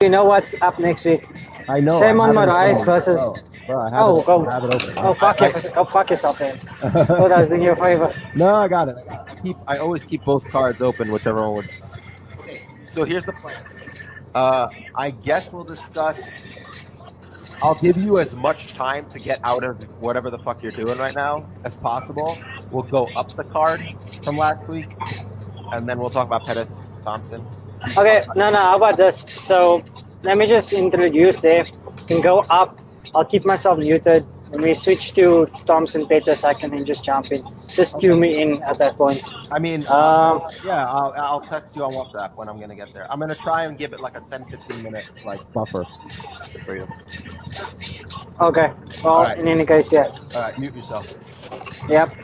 You know what's up next week? I know. I Shimon have it in front Moraes of me. versus. Bro, I have it. Oh, go. I have it open. Oh, go fuck yourself then. Thought I was doing you a favor. No, I got it. I always keep both cards open, whichever one would. Okay, so here's the plan. I guess we'll discuss. I'll give you as much time to get out of whatever the fuck you're doing right now as possible. We'll go up the card from last week, and then we'll talk about Pettis, Thompson. Okay, no. How about this? So let me just introduce there. Can go up. I'll keep myself muted. When we switch to Thompson Pettis, I can then just jump in. Just cue me in at that point. I mean, Um, yeah, I'll text you on WhatsApp when I'm gonna get there. I'm gonna try and give it like a 10-15 minute like buffer for you. okay. Well, All right. in any case, yeah. All right, mute yourself. Yep.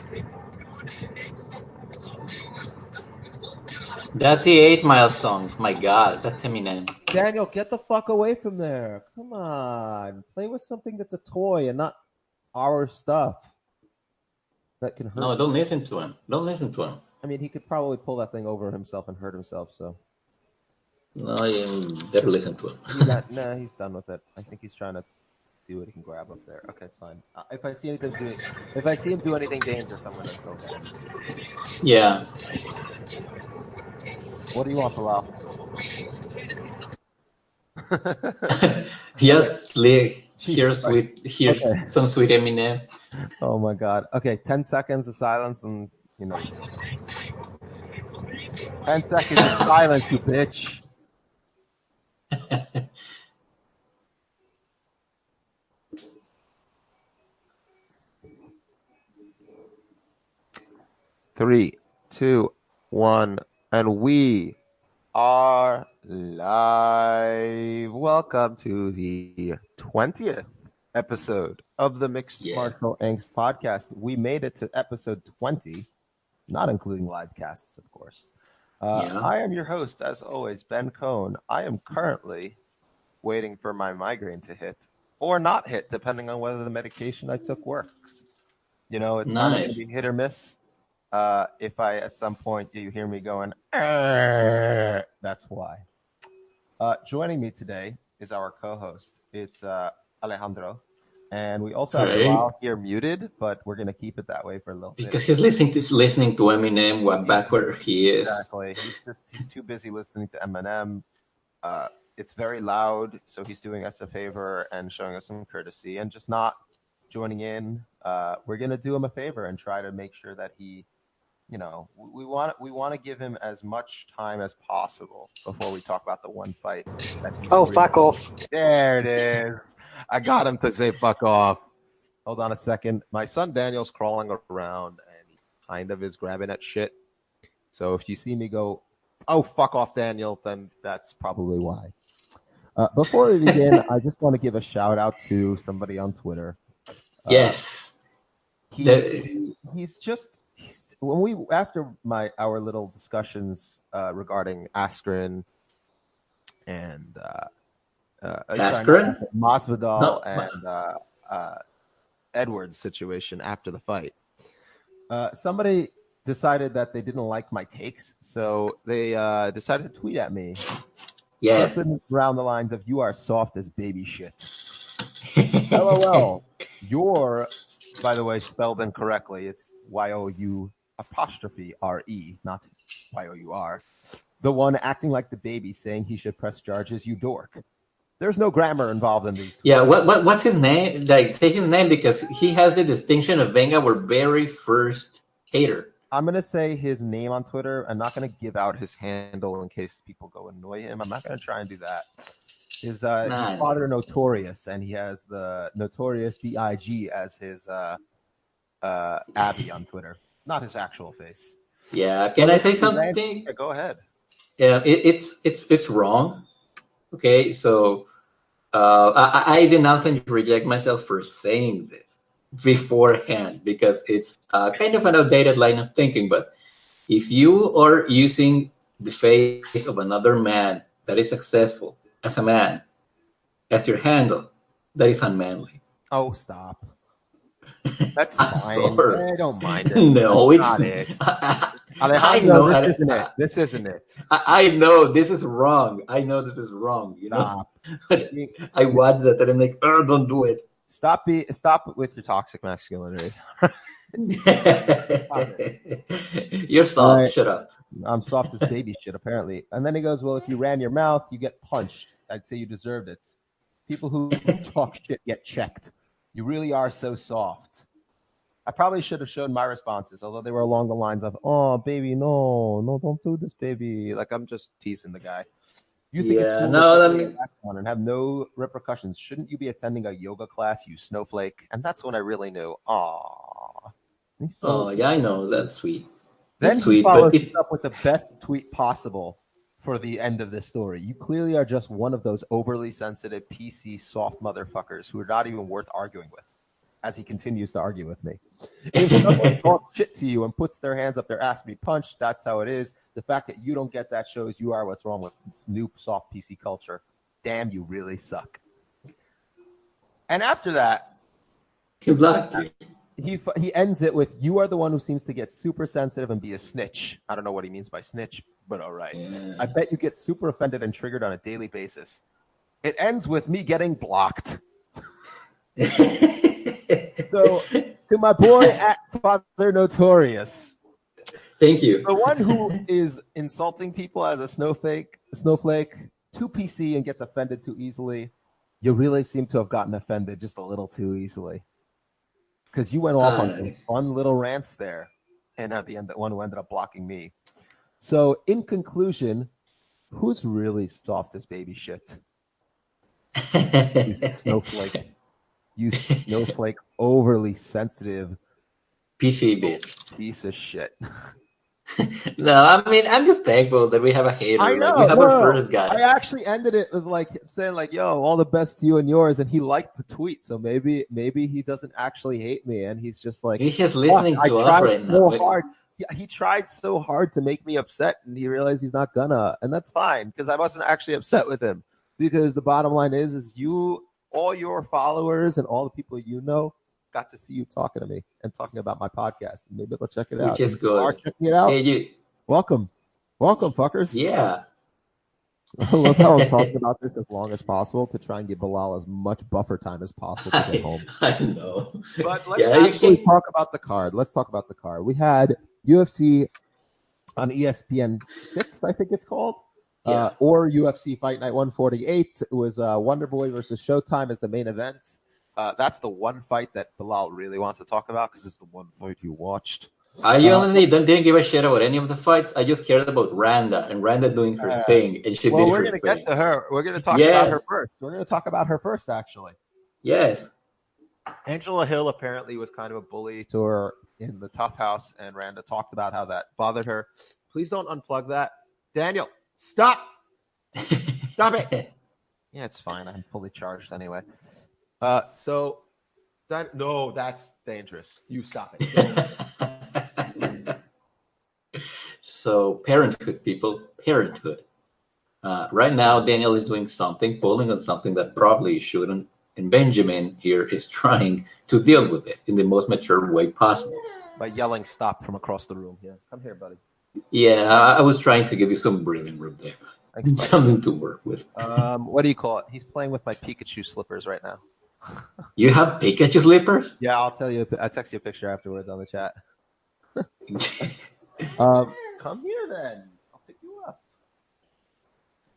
That's the 8 Mile song. My God, that's Eminem. Daniel, get the fuck away from there. Come on. Play with something that's a toy and not our stuff that can hurt. No, don't listen to him. Don't listen to him. I mean, he could probably pull that thing over himself and hurt himself, so. No, you better listen to him. Nah, he's done with it. I think he's trying to see what he can grab up there. Okay, it's fine. If I see him do anything dangerous, I'm gonna go get him. Yeah. What do you want, Bilal? Just here's some sweet Eminem. Oh my God. Okay, 10 seconds of silence and 10 seconds of silence, you bitch. Three, two, one, and we are live. Welcome to the 20th episode of the Mixed Martial Angst podcast. We made it to episode 20, not including live casts, of course. I am your host, as always, Ben Cohn. I am currently waiting for my migraine to hit or not hit, depending on whether the medication I took works. It's kind of going to be hit or miss. If at some point you hear me going, that's why. Joining me today is our co-host. It's Alejandro. And we also have Bilal here muted, but we're going to keep it that way for a little bit. Because he's listening to Eminem back where he is. Exactly. He's too busy listening to Eminem. It's very loud, so he's doing us a favor and showing us some courtesy and just not joining in. We're going to do him a favor and try to make sure that he... we want to give him as much time as possible before we talk about the one fight. Fuck off. There it is. I got him to say fuck off. Hold on a second. My son Daniel's crawling around and he kind of is grabbing at shit. So if you see me go, oh, fuck off, Daniel, then that's probably why. Before we begin, I just want to give a shout out to somebody on Twitter. Yes. After our little discussions regarding Askren and Masvidal and Edwards' situation after the fight, somebody decided that they didn't like my takes, so they decided to tweet at me. Yes. Something around the lines of, "You are soft as baby shit." LOL. You're, by the way, spelled incorrectly. It's YOU''RE, not YOUR. The one acting like the baby saying he should press charges, you dork. There's no grammar involved in these. Yeah, what's his name? Like, say his name because he has the distinction of being our very first hater. I'm going to say his name on Twitter. I'm not going to give out his handle in case people go annoy him. I'm not going to try and do that. His father Notorious, and he has the Notorious B.I.G. as his Abby on Twitter, not his actual face. Yeah, can I say something? Yeah, go ahead. Yeah, it's wrong. Okay, so I denounce and reject myself for saying this beforehand because it's kind of an outdated line of thinking. But if you are using the face of another man that is successful as a man as your handle, that is unmanly. Oh, stop. That's fine. Sorry. I don't mind it. No, it's not it. Alejandro, this isn't it. This isn't it. I know this is wrong. I know this is wrong. You know, I watched that and I'm like, oh, don't do it. Stop with your toxic masculinity. You're soft. Right. Shut up. I'm soft as baby shit, apparently. And then he goes, well, if you ran your mouth, you get punched. I'd say you deserved it. People who talk shit get checked. You really are so soft. I probably should have shown my responses, although they were along the lines of, oh, baby, no, don't do this, baby. Like, I'm just teasing the guy. You think it's cool and have no repercussions. Shouldn't you be attending a yoga class, you snowflake? And that's when I really knew, yeah, I know. That's sweet. Then he follows this up with the best tweet possible for the end of this story. You clearly are just one of those overly sensitive, PC, soft motherfuckers who are not even worth arguing with, as he continues to argue with me. If someone talks shit to you and puts their hands up their ass to be punched, that's how it is. The fact that you don't get that shows you are what's wrong with this new soft PC culture. Damn, you really suck. And after that, he ends it with, you are the one who seems to get super sensitive and be a snitch. I don't know what he means by snitch, but all right. Yeah. I bet you get super offended and triggered on a daily basis. It ends with me getting blocked. So, to my boy at Father Notorious. Thank you. The one who is insulting people as a snowflake, too PC and gets offended too easily. You really seem to have gotten offended just a little too easily. Because you went off on some fun little rants there. And at the end, the one who ended up blocking me. So, in conclusion, who's really soft as baby shit? You snowflake. You snowflake, overly sensitive PC bitch. Piece of shit. No, I mean, I'm just thankful that we have a hater. I know. Like, we have our first guy. I actually ended it with like saying like, yo, all the best to you and yours. And he liked the tweet. So maybe he doesn't actually hate me. And he's just like, he's just listening to us right so now. Hard. Yeah, he tried so hard to make me upset and he realized he's not gonna. And that's fine because I wasn't actually upset with him. Because the bottom line is you, all your followers and all the people you know got to see you talking to me and talking about my podcast. Maybe they'll check it out. Which is good. Checking it out. Hey, Welcome, fuckers. Yeah. I love how I'm talking about this as long as possible to try and give Bilal as much buffer time as possible to get home. I know. But let's actually talk about the card. Let's talk about the card. We had UFC on ESPN 6, I think it's called. Or UFC Fight Night 148. It was Wonderboy versus Showtime as the main event. That's the one fight that Bilal really wants to talk about because it's the one fight you watched. I only didn't give a shit about any of the fights. I just cared about Randa and Randa doing her thing, and she did her thing. We're going to get to her. We're going to talk about her first. We're going to talk about her first, actually. Yes. Angela Hill apparently was kind of a bully to her in the Tough House, and Randa talked about how that bothered her. Please don't unplug that. Daniel, stop. Stop it. Yeah, it's fine. I'm fully charged anyway. No, that's dangerous. You stop it. So parenthood, people, parenthood. Right now, Daniel is doing something, pulling on something that probably shouldn't. And Benjamin here is trying to deal with it in the most mature way possible. By yelling stop from across the room. Yeah, come here, buddy. Yeah, I was trying to give you some breathing room there. Thanks, something to work with. What do you call it? He's playing with my Pikachu slippers right now. You have Pikachu slippers? Yeah, I'll tell you. I'll text you a picture afterwards on the chat. Come here then. I'll pick you up.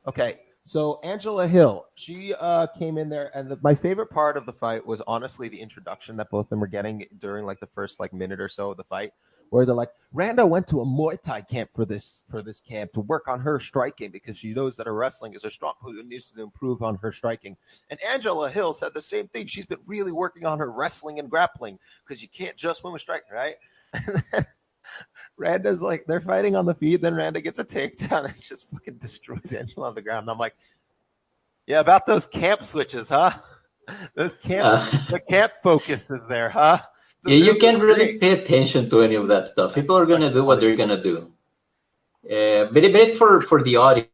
Okay, so Angela Hill, she came in there, and my favorite part of the fight was honestly the introduction that both of them were getting during like the first like minute or so of the fight, where they're like, Randa went to a Muay Thai camp for this camp to work on her striking because she knows that her wrestling is a strong who needs to improve on her striking. And Angela Hill said the same thing. She's been really working on her wrestling and grappling because you can't just win with striking, right? Randa's like, they're fighting on the feet, then Randa gets a takedown and just fucking destroys Angela on the ground. And I'm like, yeah, about those camp switches, huh? Those the camp focus is there, huh? Yeah, you can't really pay attention to any of that stuff. People are gonna do what they're gonna do. But it's for the audience.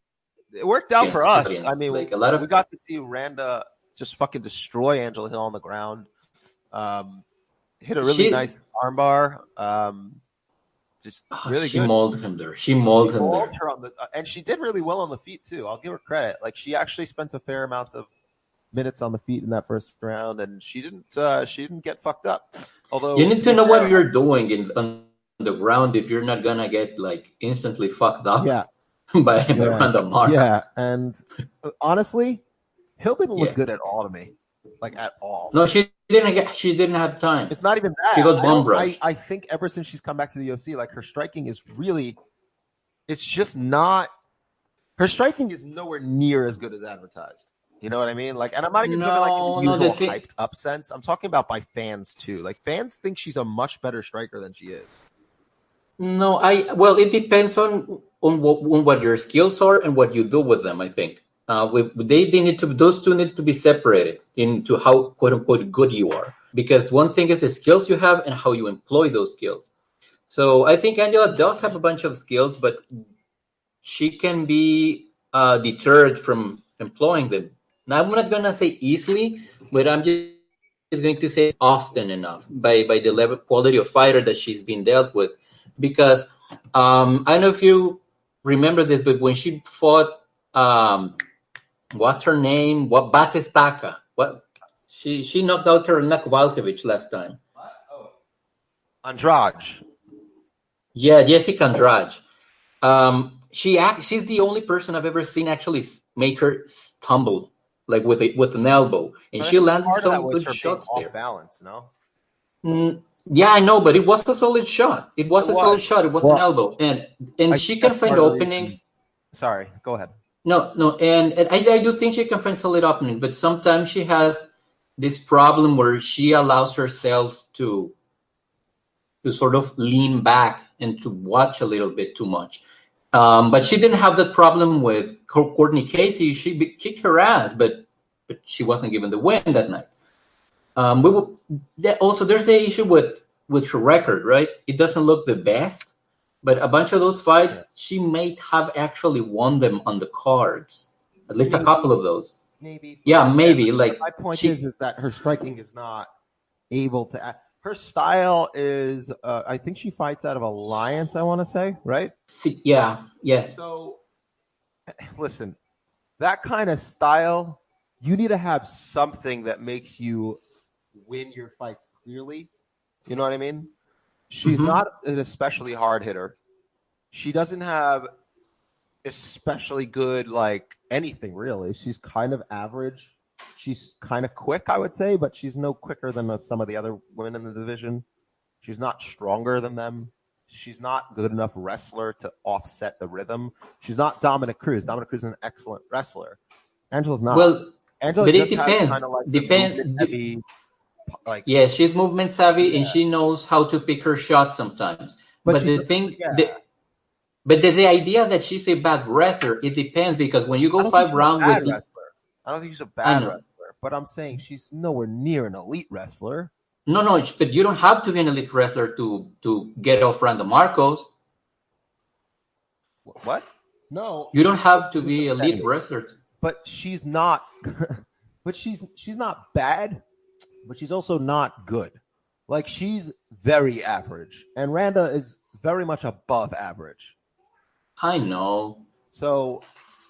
It worked out for us. I mean, like we got to see Randa just fucking destroy Angela Hill on the ground. Hit a really nice armbar. just really she good. molded him there. She molded him there. Her on the, and she did really well on the feet too. I'll give her credit. Like she actually spent a fair amount of minutes on the feet in that first round, and she didn't get fucked up. Although You need to know what you're doing on the ground if you're not gonna get like instantly fucked up. Yeah. by Ronda Marcos. Yeah, and honestly, Hill didn't look good at all to me, like at all. No, she didn't have time. It's not even that. She got bum rushed. I think ever since she's come back to the UFC, like her striking is really, it's just not. Her striking is nowhere near as good as advertised. You know what I mean? Like, and I'm not even giving like the usual hyped up sense. I'm talking about by fans too. Like fans think she's a much better striker than she is. No, well, it depends on what your skills are and what you do with them. I think those two need to be separated into how quote unquote good you are, because one thing is the skills you have and how you employ those skills. So I think Angela does have a bunch of skills, but she can be deterred from employing them. Now, I'm not gonna say easily, but I'm just going to say often enough by the level quality of fighter that she's been dealt with. Because I don't know if you remember this, but when she fought, what's her name? Batistaca. She knocked out Karolina Kowalkiewicz last time. Andrade. Yeah, Jessica Andrade. She's the only person I've ever seen actually make her stumble like with an elbow, and she landed some good shots there. Off balance, no. Yeah, I know, but it was a solid shot. It was an elbow, and she can find openings. Sorry, go ahead. No, and I do think she can find solid openings, but sometimes she has this problem where she allows herself to sort of lean back and to watch a little bit too much. But she didn't have that problem with Courtney Casey. She kicked her ass, but she wasn't given the win that night. Also, there's the issue with her record, right? It doesn't look the best, but a bunch of those fights, she may have actually won them on the cards. At least a couple of those. Maybe. Yeah, maybe. Like my point is that her striking is not able to. Her style is, I think she fights out of Alliance, I want to say, right? Yeah, yes. So, listen, that kind of style, you need to have something that makes you win your fights clearly. You know what I mean? She's not an especially hard hitter. She doesn't have especially good, like, anything, really. She's kind of average. She's kind of quick, I would say, but she's no quicker than some of the other women in the division. She's not stronger than them. She's not good enough wrestler to offset the rhythm. She's not Dominic Cruz. Dominic Cruz is an excellent wrestler. Angela's not. Well, Angela but just it depends. Kind of like Heavy, like, yeah, she's movement savvy and she knows how to pick her shots sometimes. But the thing, but the idea that she's a bad wrestler, it depends, because when you go 5 rounds with wrestler. I don't think she's a bad wrestler, but I'm saying she's nowhere near an elite wrestler. No, but you don't have to be an elite wrestler to get off Ronda Marcos. What? No. You don't have to be an elite wrestler. But she's not. But she's not bad, but she's also not good. Like, she's very average, and Ronda is very much above average. I know. So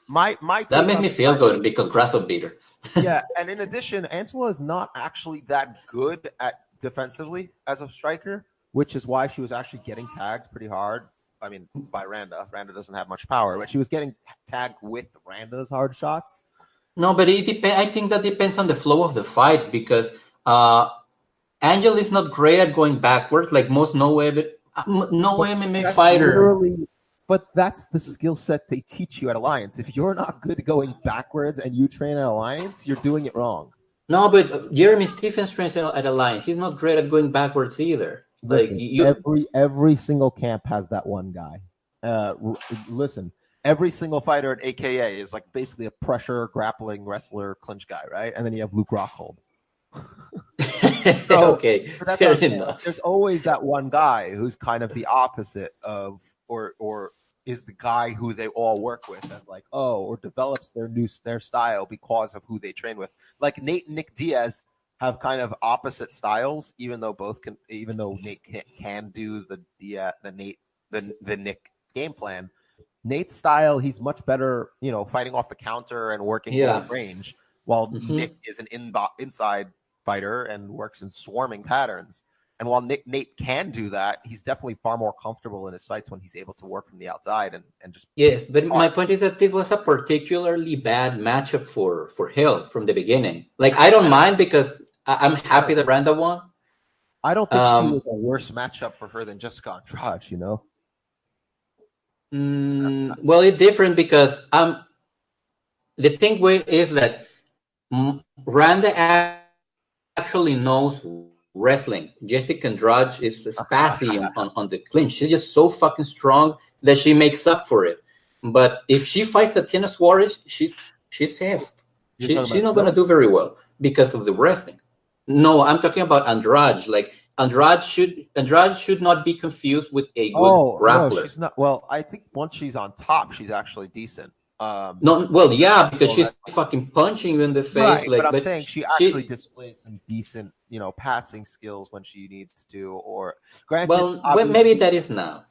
my that made me feel good because Grasso beat her. Yeah, and in addition, Angela is not actually that good at defensively as a striker, which is why she was actually getting tagged pretty hard. I mean, by Ronda. Ronda doesn't have much power, but she was getting tagged with Ronda's hard shots. No, but it depends. I think that depends on the flow of the fight, because Angela is not great at going backwards, like most no MMA fighter. But that's the skill set they teach you at Alliance. If you're not good at going backwards and you train at Alliance, you're doing it wrong. No, but Jeremy Stephens trains at Alliance. He's not great at going backwards either. Listen, every single camp has that one guy. Listen, every single fighter at AKA is like basically a pressure, grappling, wrestler, clinch guy, right? And then you have Luke Rockhold. Okay, fair enough. There's always that one guy who's kind of the opposite of, or is the guy who they all work with as like, or develops their style because of who they train with. Like Nate and Nick Diaz have kind of opposite styles, even though Nate can do the Nate the Nick game plan. Nate's style, he's much better, fighting off the counter and working long range, while Nick is an inside fighter and works in swarming patterns. And while Nate can do that, he's definitely far more comfortable in his fights when he's able to work from the outside and just. Yes, but my point is that this was a particularly bad matchup for Hill from the beginning. Like, I don't mind because I'm happy that Randa won. I don't think she was a worse matchup for her than Jessica Andrade, Well, it's different because the thing is that Randa actually knows wrestling. Jessica Andrade is spassy on the clinch. She's just so fucking strong that she makes up for it. But if she fights Tatiana Suarez, she's fast. She's not going to do very well because of the wrestling. No, I'm talking about Andrade. Like, Andrade should not be confused with a good grappler. No, she's not. Well, I think once she's on top, she's actually decent. Because she's fucking punching you in the face. Right, like, but I'm saying she actually displays some decent, passing skills when she needs to. Or granted, maybe that is now.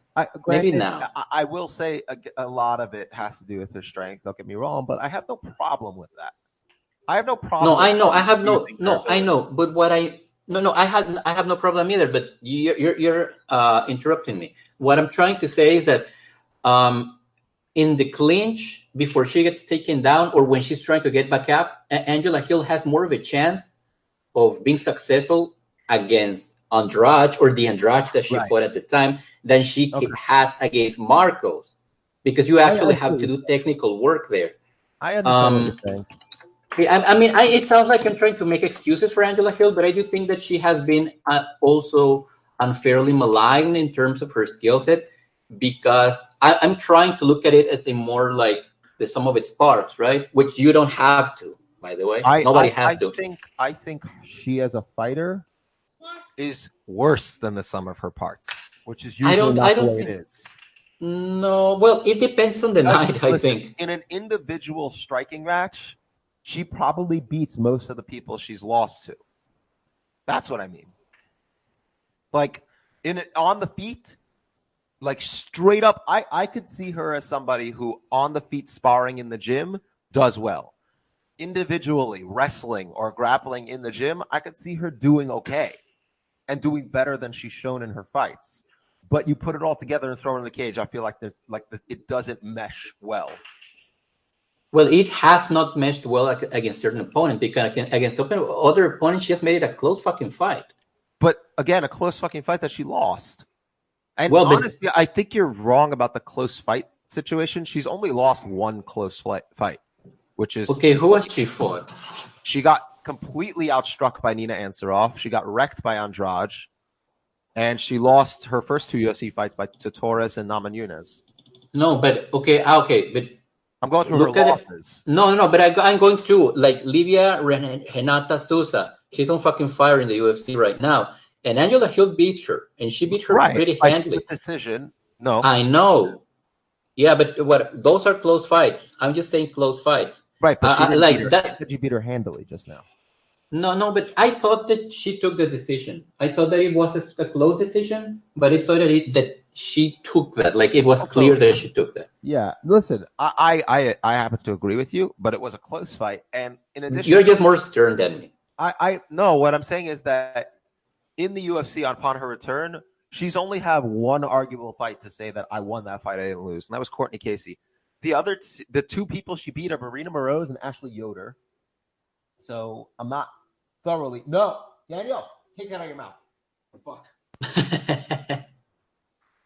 Maybe now. I will say a lot of it has to do with her strength. Don't get me wrong, but I have no problem with that. I have no problem. No, I know. I have I know. But what I have no problem either. But you're interrupting me. What I'm trying to say is that in the clinch, before she gets taken down or when she's trying to get back up, Angela Hill has more of a chance of being successful against Andrade or the Andrade that she fought at the time than she has against Marcos, because you actually have to do technical work there. I understand what you're saying. It sounds like I'm trying to make excuses for Angela Hill, but I do think that she has been also unfairly maligned in terms of her skill set, because I'm trying to look at it as a more like the sum of its parts, right? Which you don't have to, by the way. Nobody has to. I think she as a fighter is worse than the sum of her parts, which is usually not the way it is. No, well, it depends on the night, I think. In an individual striking match, she probably beats most of the people she's lost to. That's what I mean. Like, on the feet, like straight up, I could see her as somebody who on the feet sparring in the gym does well. Individually, wrestling or grappling in the gym, I could see her doing okay and doing better than she's shown in her fights. But you put it all together and throw it in the cage, I feel like it doesn't mesh well. Well, it has not meshed well against certain opponents, because against other opponents, she has made it a close fucking fight. But again, a close fucking fight that she lost. And honestly, I think you're wrong about the close fight situation. She's only lost one close fight, which is... Okay, who has she fought? She got completely outstruck by Nina Ansaroff. She got wrecked by Andrade. And she lost her first two UFC fights to Torres and Namajunas. No, but but I'm going through her losses. No, but I'm going through, like, Livia Renata Sousa. She's on fucking fire in the UFC right now. And Angela Hill beat her, and she beat her pretty handily. By decision. No. I know. Yeah, but those are close fights. I'm just saying close fights. Right, but she beat her handily just now. No, but I thought that she took the decision. I thought that it was a close decision, but I thought that she took that. Like, it was clear that she took that. Yeah, listen, I happen to agree with you, but it was a close fight. And in addition, you're just more stern than me. No, what I'm saying is that in the UFC, upon her return, she's only had one arguable fight to say that I won that fight, I didn't lose, and that was Courtney Casey. The two people she beat are Marina Moroz and Ashley Yoder. So I'm not thoroughly... No, Daniel, take that out of your mouth. Fuck. Get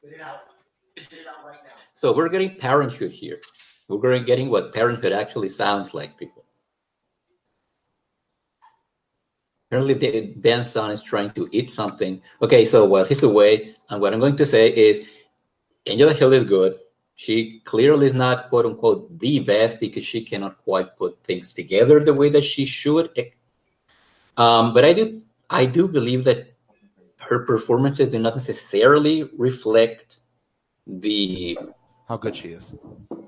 it out. Get it out right now. So we're getting parenthood here. We're getting what parenthood actually sounds like, people. Apparently, Ben's son is trying to eat something. Okay, so while he's away, and what I'm going to say is Angela Hill is good. She clearly is not, quote unquote, the best, because she cannot quite put things together the way that she should. But I do believe that her performances do not necessarily reflect the how good she is,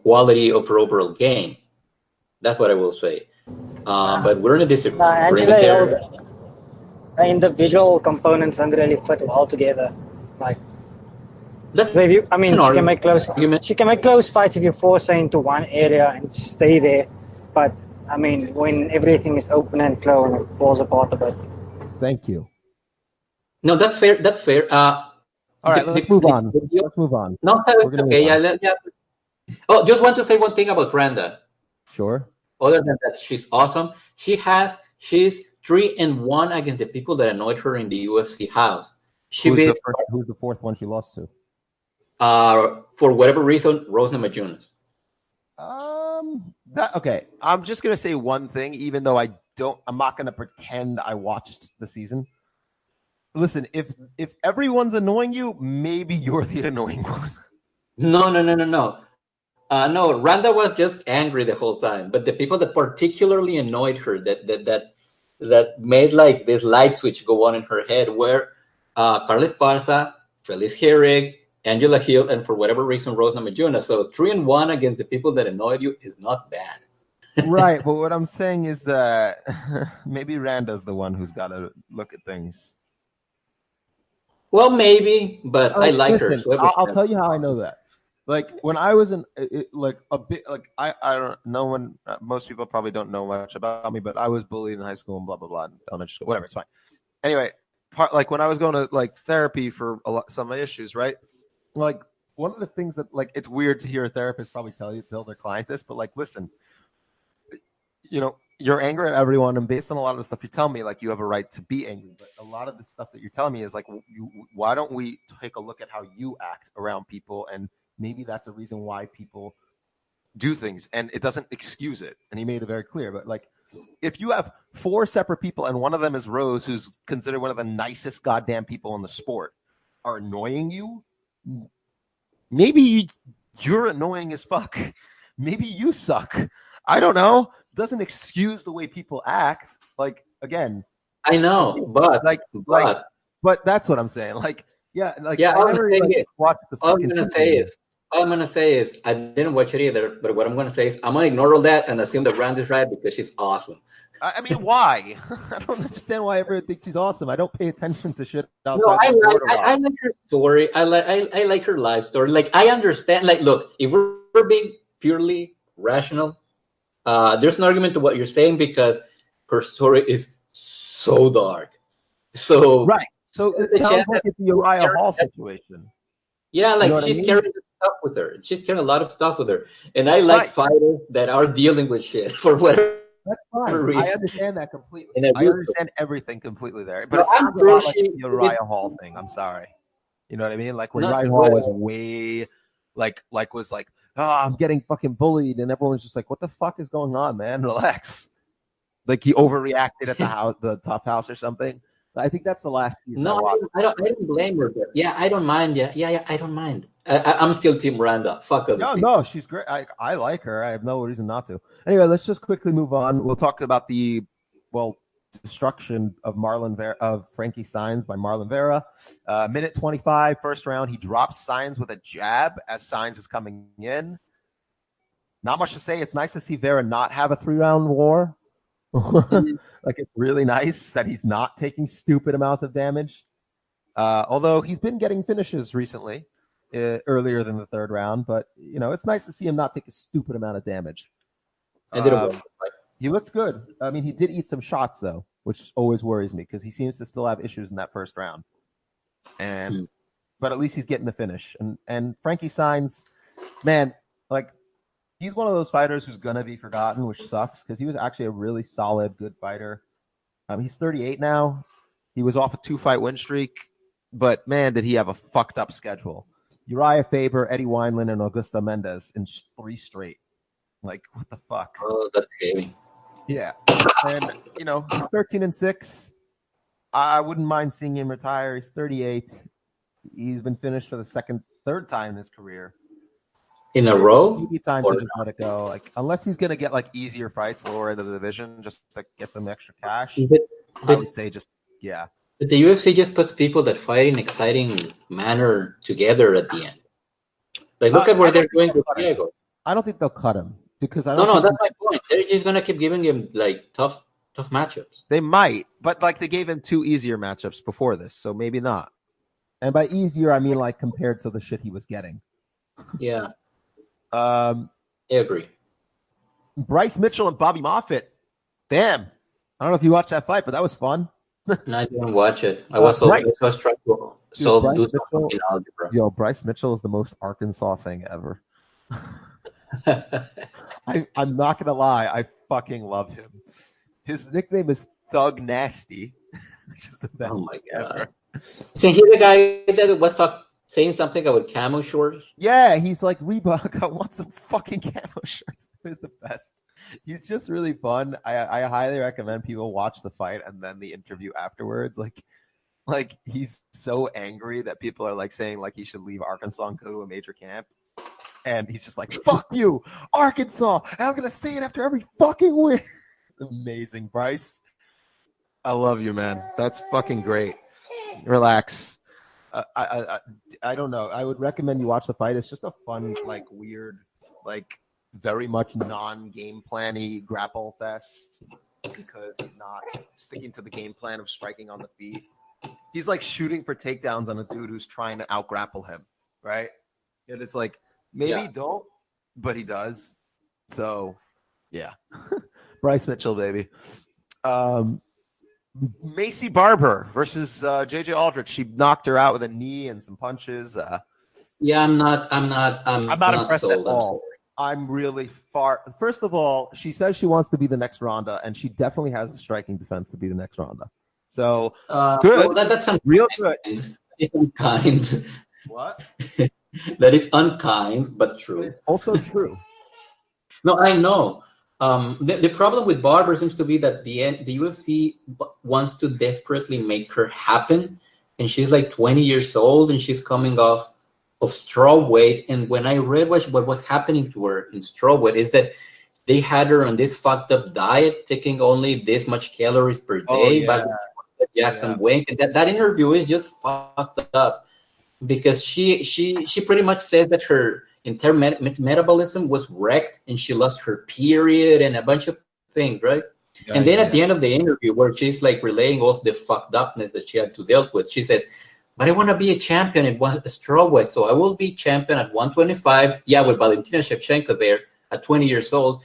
quality of her overall game. That's what I will say. But we're in a disagreement there. The individual components don't really fit well together. Like, That's So if you, I mean, an argument. she can make close fights if you force her into one area and stay there. But I mean, when everything is open and closed, and it falls apart a bit. Thank you. No, that's fair. That's fair. All right, let's move on. Let's move on. No, it's okay. Yeah. Oh, just want to say one thing about Randa. Sure. Other than that, she's awesome. She's 3-1 against the people that annoyed her in the UFC house. Who's the fourth one she lost to? For whatever reason, Rose Namajunas. Okay. I'm just gonna say one thing, even though I'm not gonna pretend I watched the season. Listen, if everyone's annoying you, maybe you're the annoying one. No. No, Randa was just angry the whole time. But the people that particularly annoyed her, that made like this light switch go on in her head, were Carla Esparza, Feliz Herrig, Angela Hill, and for whatever reason, Rose Namajunas. So 3-1 against the people that annoyed you is not bad. Right, but what I'm saying is that maybe Randa's the one who's got to look at things. Well, maybe, but I like her. So I'll tell you how I know that. Like when I was I don't know when most people probably don't know much about me, but I was bullied in high school and blah blah blah, elementary school, whatever. It's fine. Anyway, like when I was going to like therapy for some of my issues, right? Like one of the things that like it's weird to hear a therapist probably tell their client this, but like listen, you're angry at everyone, and based on a lot of the stuff you tell me, like you have a right to be angry. But a lot of the stuff that you're telling me is like, why don't we take a look at how you act around people, and maybe that's a reason why people do things, and it doesn't excuse it. And he made it very clear. But like, if you have 4 separate people, and one of them is Rose, who's considered one of the nicest goddamn people in the sport, are annoying you, maybe you're annoying as fuck. Maybe you suck. I don't know. Doesn't excuse the way people act. Like again, I know, but that's what I'm saying. Like, yeah, like yeah. I never watched the all I'm gonna say is I didn't watch it either. But what I'm gonna say is I'm gonna ignore all that and assume that Rand is right because she's awesome. I mean, why? I don't understand why everyone thinks she's awesome. I don't pay attention to shit outside. No, I like her story. I like her life story. Like I understand. Like, look, if we're being purely rational. There's an argument to what you're saying because her story is so dark. So right. So it sounds like it's the Uriah Hall situation. Yeah, like she's carrying stuff with her. She's carrying a lot of stuff with her. And I like fighters that are dealing with shit for whatever. That's fine. Reason. I understand that completely. I understand everything completely there. But it sounds sure like the Uriah Hall thing. I'm sorry. You know what I mean? Like when Uriah Hall was way was like, oh, I'm getting fucking bullied, and everyone's just like, what the fuck is going on, man? Relax. Like he overreacted at the Tough House or something. I think that's the last season. No, I don't blame her. But yeah, I don't mind. Yeah, I don't mind. I'm still Team Randa. Fuck her. No, she's great. I like her. I have no reason not to. Anyway, let's just quickly move on. We'll talk about the destruction of Frankie Saenz by Marlon Vera. Minute 25, first round. He drops Saenz with a jab as Saenz is coming in. Not much to say. It's nice to see Vera not have a 3-round war. Like it's really nice that he's not taking stupid amounts of damage. Although he's been getting finishes recently, earlier than the 3rd round. But it's nice to see him not take a stupid amount of damage. He looked good. I mean, he did eat some shots, though, which always worries me because he seems to still have issues in that 1st round. But at least he's getting the finish. And Frankie Saenz, man, like he's one of those fighters who's going to be forgotten, which sucks because he was actually a really solid, good fighter. He's 38 now. He was off a 2-fight win streak, but man, did he have a fucked up schedule. Uriah Faber, Eddie Wineland, and Augusto Mendes in 3 straight. Like, what the fuck? Oh, that's scary. Yeah. And, he's 13-6. I wouldn't mind seeing him retire. He's 38. He's been finished for the 3rd time in his career. In a row? Maybe time to just let it go. Like, unless he's going to get, like, easier fights lower end of the division, just to get some extra cash, I would say yeah. But the UFC just puts people that fight in exciting manner together at the end. Like, look at where they're going with Diego. I don't think they'll cut him. Because that's my point. They're just gonna keep giving him like tough matchups. They might, but like they gave him 2 easier matchups before this, so maybe not. And by easier, I mean like compared to the shit he was getting. Yeah. I agree. Bryce Mitchell and Bobby Moffitt. Damn. I don't know if you watched that fight, but that was fun. No, I didn't watch it. I was trying to do something in algebra. Yo, Bryce Mitchell is the most Arkansas thing ever. I'm not gonna lie, I fucking love him. His nickname is Thug Nasty, which is the best thing ever. Isn't he the guy that was saying something about camo shorts? Yeah, he's like, Reebok, I want some fucking camo shirts. It was the best. He's just really fun. I highly recommend people watch the fight and then the interview afterwards. Like he's so angry that people are like saying like he should leave Arkansas and go to a major camp. And he's just like, fuck you, Arkansas. And I'm going to say it after every fucking win. It's amazing, Bryce. I love you, man. That's fucking great. Relax. I don't know. I would recommend you watch the fight. It's just a fun, like weird, like very much non-game plan-y grapple fest because he's not sticking to the game plan of striking on the feet. He's like shooting for takedowns on a dude who's trying to out-grapple him, right? And it's like, maybe he don't, but he does. So, yeah. Bryce Mitchell, baby. Macy Barber versus JJ Aldrich. She knocked her out with a knee and some punches. I'm not impressed sold, at all. I'm really far. First of all, she says she wants to be the next Ronda, and she definitely has the striking defense to be the next Ronda. So good. Well, that's real good. It's unkind. What? That is unkind, but true. It's also true. No, I know. The problem with Barber seems to be that the UFC wants to desperately make her happen, and she's like 20 years old, and she's coming off of strawweight. And when I read what was happening to her in strawweight is that they had her on this fucked up diet, taking only this much calories per day. But Jackson Wink, and that interview is just fucked up because she pretty much said that her entire metabolism was wrecked and she lost her period and a bunch of things, right? And then at the end of the interview, where she's like relaying all the fucked upness that she had to deal with, she says, but I want to be a champion at strawweight, so I will be champion at 125. Yeah, with Valentina Shevchenko there at 20 years old.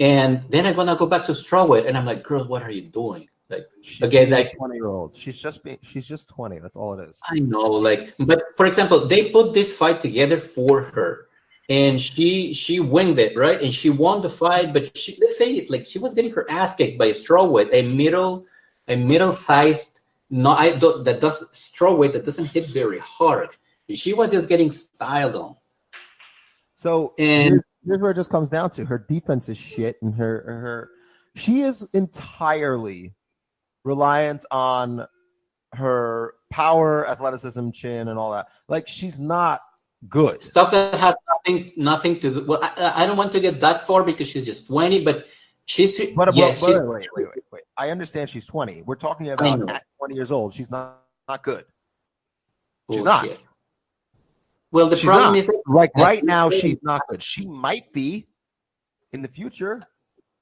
And then I'm going to go back to strawweight. And I'm like, girl, what are you doing? Like, she's again, like 20-year-old. She's just 20. That's all it is. I know, like, but for example, they put this fight together for her, and she winged it, right? And she won the fight, but let's say it like she was getting her ass kicked by a strawweight, a middle-sized, that does strawweight that doesn't hit very hard. She was just getting styled on. So here's where it just comes down to her defense is shit, and she is entirely reliant on her power, athleticism, chin, and all that. Like, she's not good. Stuff that has nothing to do. Well, I don't want to get that far because she's just 20, but she's. Wait. I understand she's 20. We're talking about at 20 years old. She's not good. She's not. Well, the problem is like right now she's not good. She might be in the future.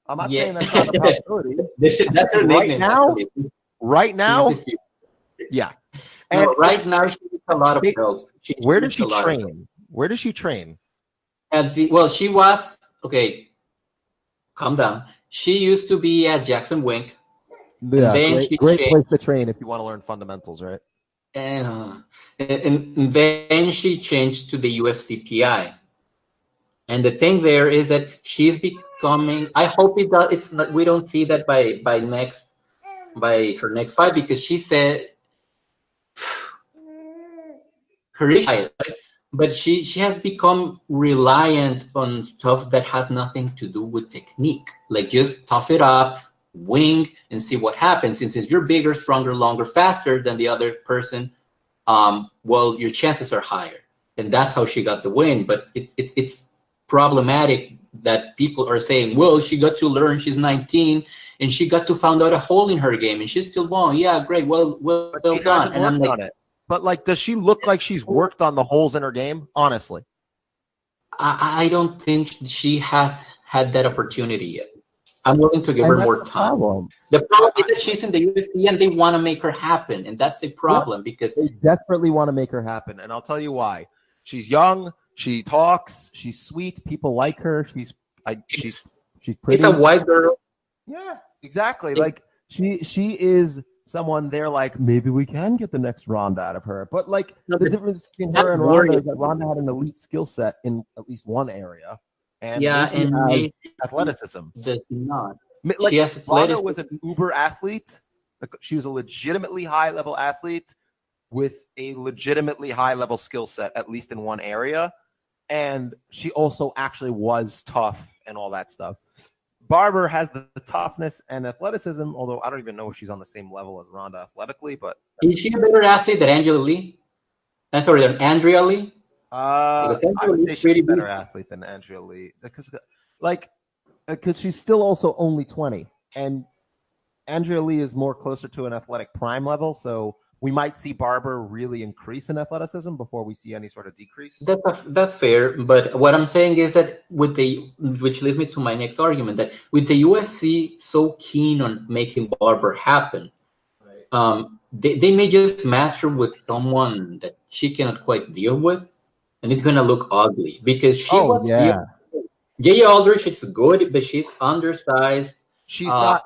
I'm not saying that's not a possibility. That's her right now, yeah. And no, right now she needs a lot of help. Where does she train? Where does she train? She was calm down. She used to be at Jackson Wink. Yeah, great place to train if you want to learn fundamentals, right? And then she changed to the UFC PI. And the thing there is that she's becoming. I hope it does. It's not. We don't see that by her next fight because she said her issue, right? But she has become reliant on stuff that has nothing to do with technique. Like just tough it up, wing, and see what happens. And since you're bigger, stronger, longer, faster than the other person, well, your chances are higher. And that's how she got the win. But it's problematic that people are saying, well, she got to learn, she's 19, and she got to find out a hole in her game, and she still won. Yeah, great, well done. And I'm like, but like, does she look like she's worked on the holes in her game? Honestly, I don't think she has had that opportunity yet. I'm willing to give her that's more the time. problem. The problem is that she's in the UFC and they want to make her happen, and that's a problem because They desperately want to make her happen, and I'll tell you why. She's young. She talks. She's sweet. People like her. She's pretty. it's a white girl. Yeah, exactly. Like she is someone they're like, maybe we can get the next Ronda out of her. But like the difference between her and Ronda is that Ronda had an elite skill set in at least one area, and Macy has athleticism. Does not. Like she has Ronda was an uber athlete. She was a legitimately high level athlete with a legitimately high level skill set, at least in one area. And she also actually was tough and all that stuff. Barber has the toughness and athleticism, although I don't even know if she's on the same level as Ronda athletically. But is she a better athlete than Angela Lee? I'm sorry, than Andrea Lee? I would say she's a better athlete than Andrea Lee because she's still also only 20, and Andrea Lee is more closer to an athletic prime level. So we might see Barber really increase in athleticism before we see any sort of decrease. That's fair, but what I'm saying is that which leads me to my next argument, that with the UFC so keen on making Barber happen, they may just match her with someone that she cannot quite deal with, and it's gonna look ugly because she J.J. Aldrich is good, but she's undersized. She's not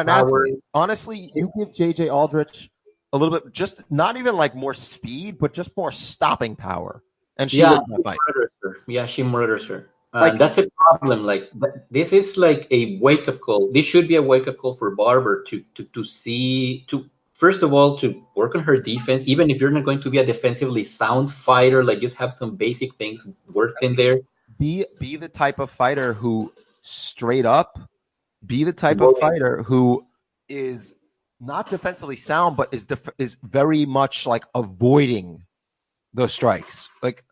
an athlete. Honestly, you give J.J. Aldrich a little bit, just not even like more speed, but just more stopping power. And she murders her. Yeah, she murders her. That's a problem. Like this is like a wake up call. This should be a wake up call for Barber to see, to first of all, to work on her defense. Even if you're not going to be a defensively sound fighter, like just have some basic things worked in there. Be the type of fighter who straight up. Be the type of fighter who is not defensively sound, but is very much like avoiding the strikes. Like,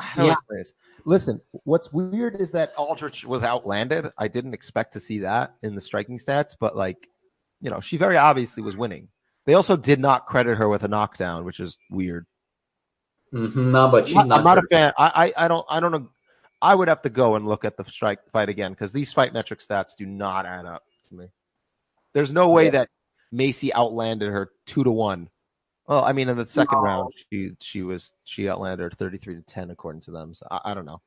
how do I explain this? Listen, what's weird is that Aldrich was outlanded. I didn't expect to see that in the striking stats, but like, she very obviously was winning. They also did not credit her with a knockdown, which is weird. No, but she's I'm not a fan. I don't know. I would have to go and look at the strike fight again because these fight metric stats do not add up to me. There's no way that Macy outlanded her 2-1. Well, I mean, in the second round, she outlanded her 33-10 according to them. So I don't know.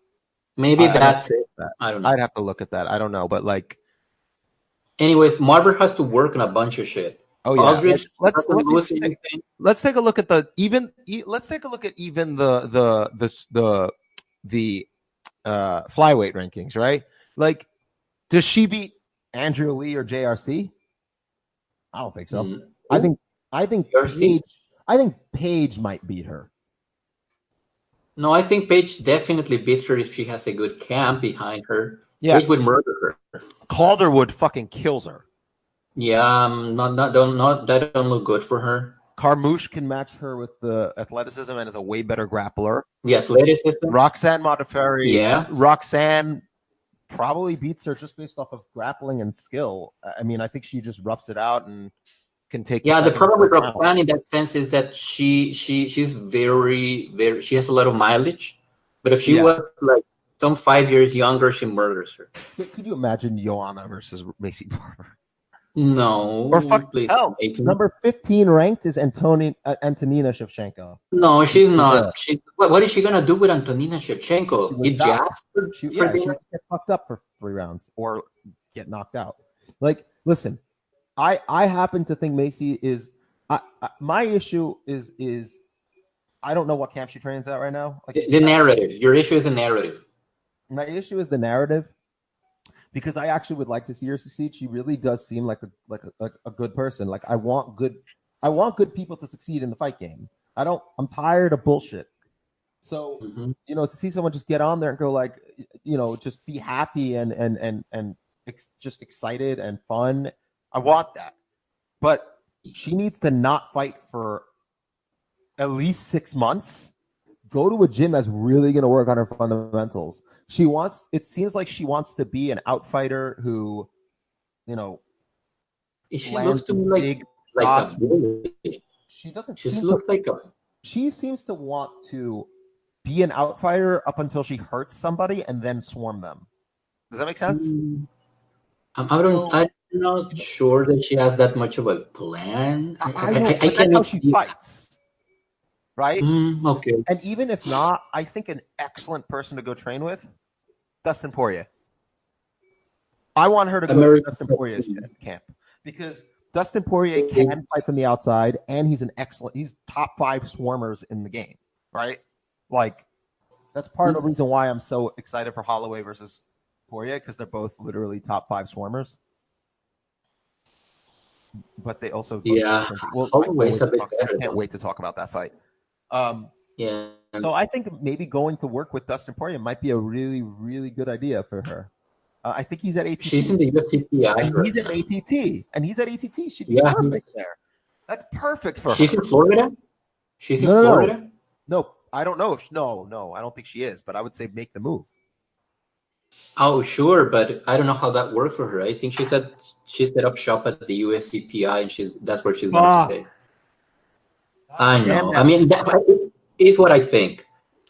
Maybe that's it. I don't know. I'd have to look at that. I don't know, but like. Anyways, Marber has to work on a bunch of shit. Oh yeah. Aldrich let's take a look at the flyweight rankings, right? Like, does she beat Andrea Lee or JRC? I don't think so. I think Paige might beat her. No, I think Paige definitely beats her if she has a good camp behind her. Yeah, Paige would murder her. Calderwood fucking kills her. Yeah, that don't look good for her. Carmouche can match her with the athleticism and is a way better grappler. The athleticism. Roxanne Modafferi. Yeah. Roxanne probably beats her just based off of grappling and skill. I mean, I think she just roughs it out and can take. Yeah, the problem with Roxanne in that sense is that she's very, very. She has a lot of mileage, but if she was like some 5 years younger, she murders her. Could you imagine Joanna versus Macy Barber? No. Or number 15 ranked is Antonina Shevchenko. No, she's not. What is she gonna do with Antonina Shevchenko? Get jacked? She get fucked up for 3 rounds or get knocked out. Like, listen, I happen to think Macy is. My issue is I don't know what camp she trains at right now. Like, the narrative. Your issue is the narrative. My issue is the narrative. Because I actually would like to see her succeed. She really does seem like a good person. Like, I want good people to succeed in the fight game. I'm tired of bullshit. So, to see someone just get on there and go like, just be happy and just excited and fun. I want that. But she needs to not fight for at least 6 months. Go to a gym that's really going to work on her fundamentals. It seems like she wants to be an outfighter who, she looks to me like a bully. She doesn't. She looks like a. She seems to want to be an outfighter up until she hurts somebody and then swarm them. Does that make sense? I'm not sure that she has that much of a plan. I but that's how she fights, right? Okay. And even if not, I think an excellent person to go train with, Dustin Poirier. I want her to go to Dustin Poirier's camp because Dustin Poirier can fight from the outside, and he's top 5 swarmers in the game, right? Like, that's part of the reason why I'm so excited for Holloway versus Poirier, because they're both literally top 5 swarmers. But they also Holloway's a bit better. I can't wait to talk about that fight. Yeah. So I think maybe going to work with Dustin Poirier might be a really, really good idea for her. I think he's at ATT. She's in the UFCPI. And he's at ATT. And he's at ATT. She'd be perfect there. That's perfect for her. She's in Florida? She's in Florida? No, I don't know if no, I don't think she is, but I would say make the move. Oh, sure, but I don't know how that worked for her. I think she said she set up shop at the UFCPI, and that's where she's going to stay. I know. I mean, that is what I think.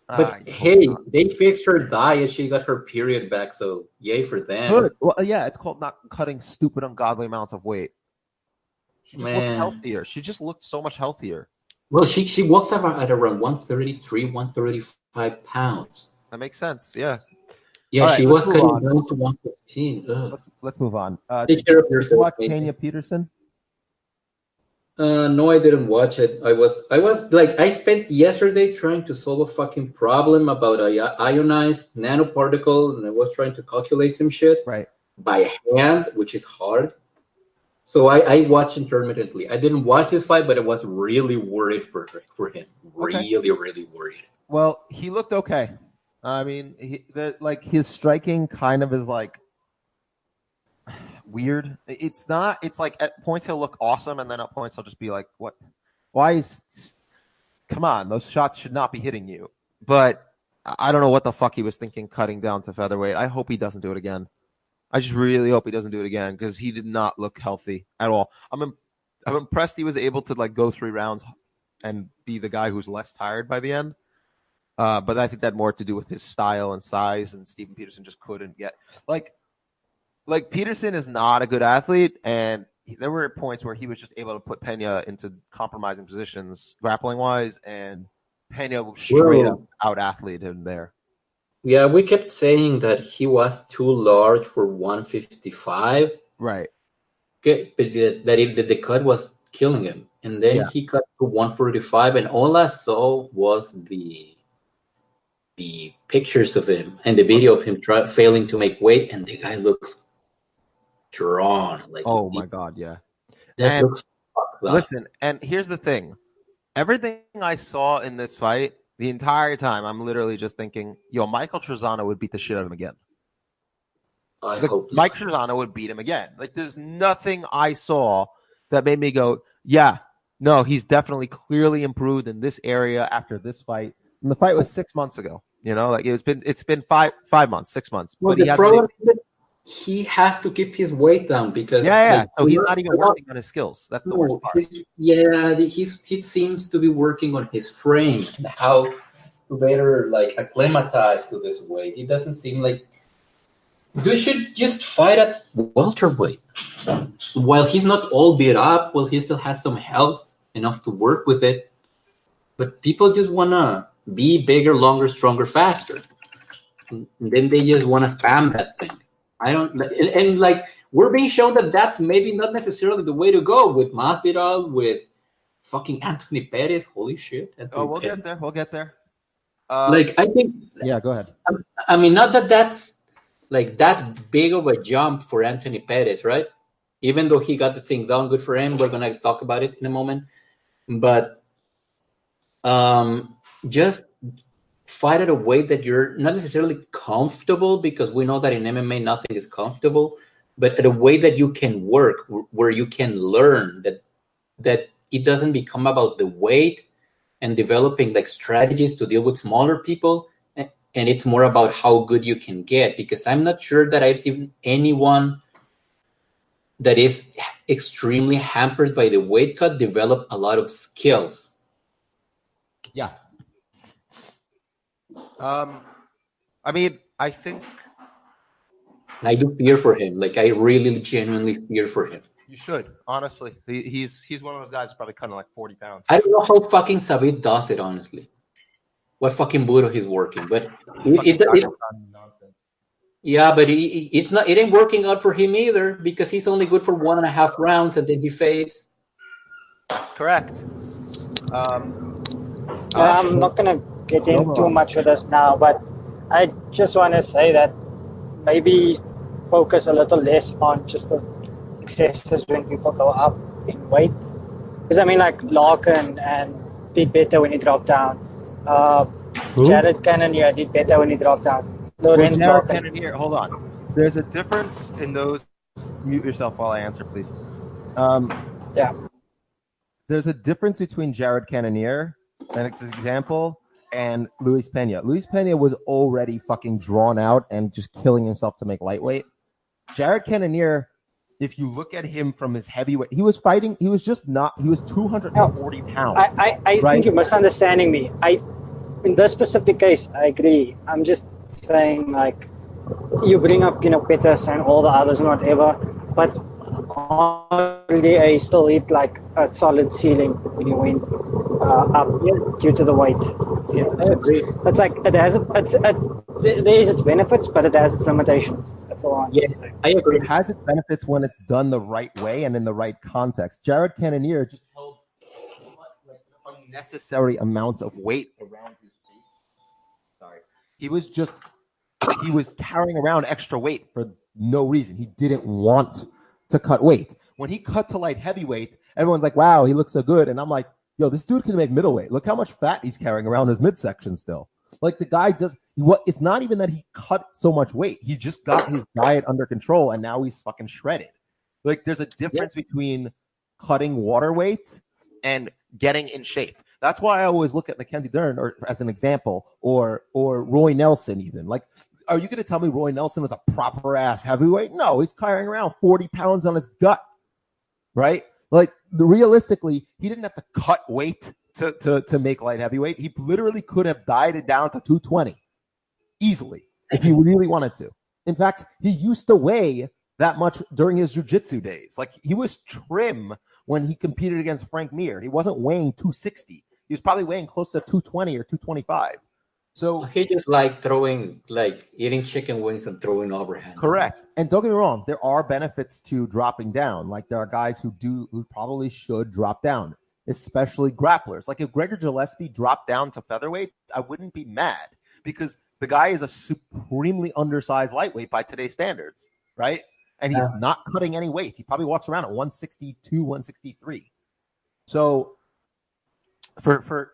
But hey, they fixed her diet. She got her period back, so yay for them. Good. Well, yeah, it's called not cutting stupid, ungodly amounts of weight. She just looked healthier. She just looked so much healthier. Well, she walks at around 133, 135 pounds. That makes sense. Yeah. Yeah, she was cutting down to 115. Let's move on. Take care of yourself. Did you watch Tanya Peterson? No, I didn't watch it. I was like, I spent yesterday trying to solve a fucking problem about a ionized nanoparticle, and I was trying to calculate some shit by hand, which is hard. So I watched intermittently. I didn't watch this fight, but I was really worried for him. Really, really worried. Well, he looked okay. I mean, his striking kind of is like weird. It's not. It's like at points he'll look awesome, and then at points he'll just be like, "What? Why is? Come on, those shots should not be hitting you." But I don't know what the fuck he was thinking cutting down to featherweight. I hope he doesn't do it again. I just really hope he doesn't do it again because he did not look healthy at all. I'm impressed he was able to like go 3 rounds and be the guy who's less tired by the end. But I think that had more to do with his style and size, and Steven Peterson just couldn't get like Peterson is not a good athlete, and there were points where he was just able to put Pena into compromising positions grappling wise, and Pena straight up out athlete him there. Yeah, we kept saying that he was too large for 155. Right. Okay, but that the cut was killing him, and then he cut to 145, and all I saw was the pictures of him and the video of him failing to make weight, and the guy looks drawn. Like, oh my god, yeah. That looks fucked up. Listen, and here's the thing: everything I saw in this fight, the entire time, I'm literally just thinking, "Yo, Michael Trezano would beat the shit out of him again." I hope Mike Trezano would beat him again. Like, there's nothing I saw that made me go, "Yeah, no, he's definitely clearly improved in this area after this fight." And the fight was 6 months ago. You know, like it's been 5 months, 6 months. Well, but the problem is that he has to keep his weight down because so he's not even working on his skills. That's the worst part. He seems to be working on his frame and how to better like acclimatize to this weight. It doesn't seem like you should just fight at welterweight. While he's not all beat up, well, he still has some health enough to work with it. But people just wanna be bigger, longer, stronger, faster. And then they just want to spam that thing. And like we're being shown that that's maybe not necessarily the way to go with Masvidal, with fucking Anthony Pettis. Holy shit! We'll get there. We'll get there. Like I think. Yeah, go ahead. I mean, not that that's like that big of a jump for Anthony Pettis, right? Even though he got the thing done, good for him. We're gonna talk about it in a moment, but just fight at a weight that you're not necessarily comfortable, because we know that in MMA nothing is comfortable, but at a way that you can work, where you can learn that it doesn't become about the weight and developing like strategies to deal with smaller people, and it's more about how good you can get, because I'm not sure that I've seen anyone that is extremely hampered by the weight cut develop a lot of skills. Yeah. I mean, I think And I do fear for him. Like I really genuinely fear for him. You should, honestly. He's one of those guys who's probably cutting like 40 pounds. I don't know how fucking Sabit does it, honestly. What fucking Budo he's working, but Nonsense. yeah, but it's not. It ain't working out for him either because he's only good for 1.5 rounds and then he fades. That's correct. I'm not gonna get in too much with this now, but I just want to say that maybe focus a little less on just the successes when people go up in weight. Because I mean, like Larkin and did better when he dropped down. Jared Cannonier did better when he dropped down. Lorenz Jared Cannonier, hold on. There's a difference in those. Mute yourself while I answer, please. Yeah. There's a difference between Jared Cannonier, an example, and Luis Pena. Luis Pena was already fucking drawn out and just killing himself to make lightweight. Jared Cannonier, if you look at him from his heavyweight, he was 240 pounds. I right? think you're misunderstanding me. In this specific case, I agree. I'm just saying, like, you bring up, Pettis and all the others and whatever, but already I still hit like a solid ceiling when you went up due to the weight. Yeah, I agree. It's like there is its benefits, but it has its limitations. That's all I'm saying. I agree. It has its benefits when it's done the right way and in the right context. Jared Cannonier just held like unnecessary amount of weight around his face. Sorry, he was carrying around extra weight for no reason. He didn't want to cut weight. When he cut to light heavyweight, everyone's like, wow, he looks so good. And I'm like, yo, this dude can make middleweight. Look how much fat he's carrying around his midsection still. Like the guy it's not even that he cut so much weight. He just got his diet under control and now he's fucking shredded. Like there's a difference between cutting water weight and getting in shape. That's why I always look at Mackenzie Dern as an example or Roy Nelson even. Like, are you going to tell me Roy Nelson was a proper ass heavyweight? No, he's carrying around 40 pounds on his gut, right? Like realistically, he didn't have to cut weight to make light heavyweight. He literally could have dieted down to 220 easily if he really wanted to. In fact, he used to weigh that much during his jiu-jitsu days. Like he was trim when he competed against Frank Mir. He wasn't weighing 260. He was probably weighing close to 220 or 225. So he just eating chicken wings and throwing overhands. Correct. And don't get me wrong, there are benefits to dropping down. Like there are guys who probably should drop down, especially grapplers. Like if Gregor Gillespie dropped down to featherweight, I wouldn't be mad because the guy is a supremely undersized lightweight by today's standards, right? And he's not cutting any weight. He probably walks around at 162, 163. So for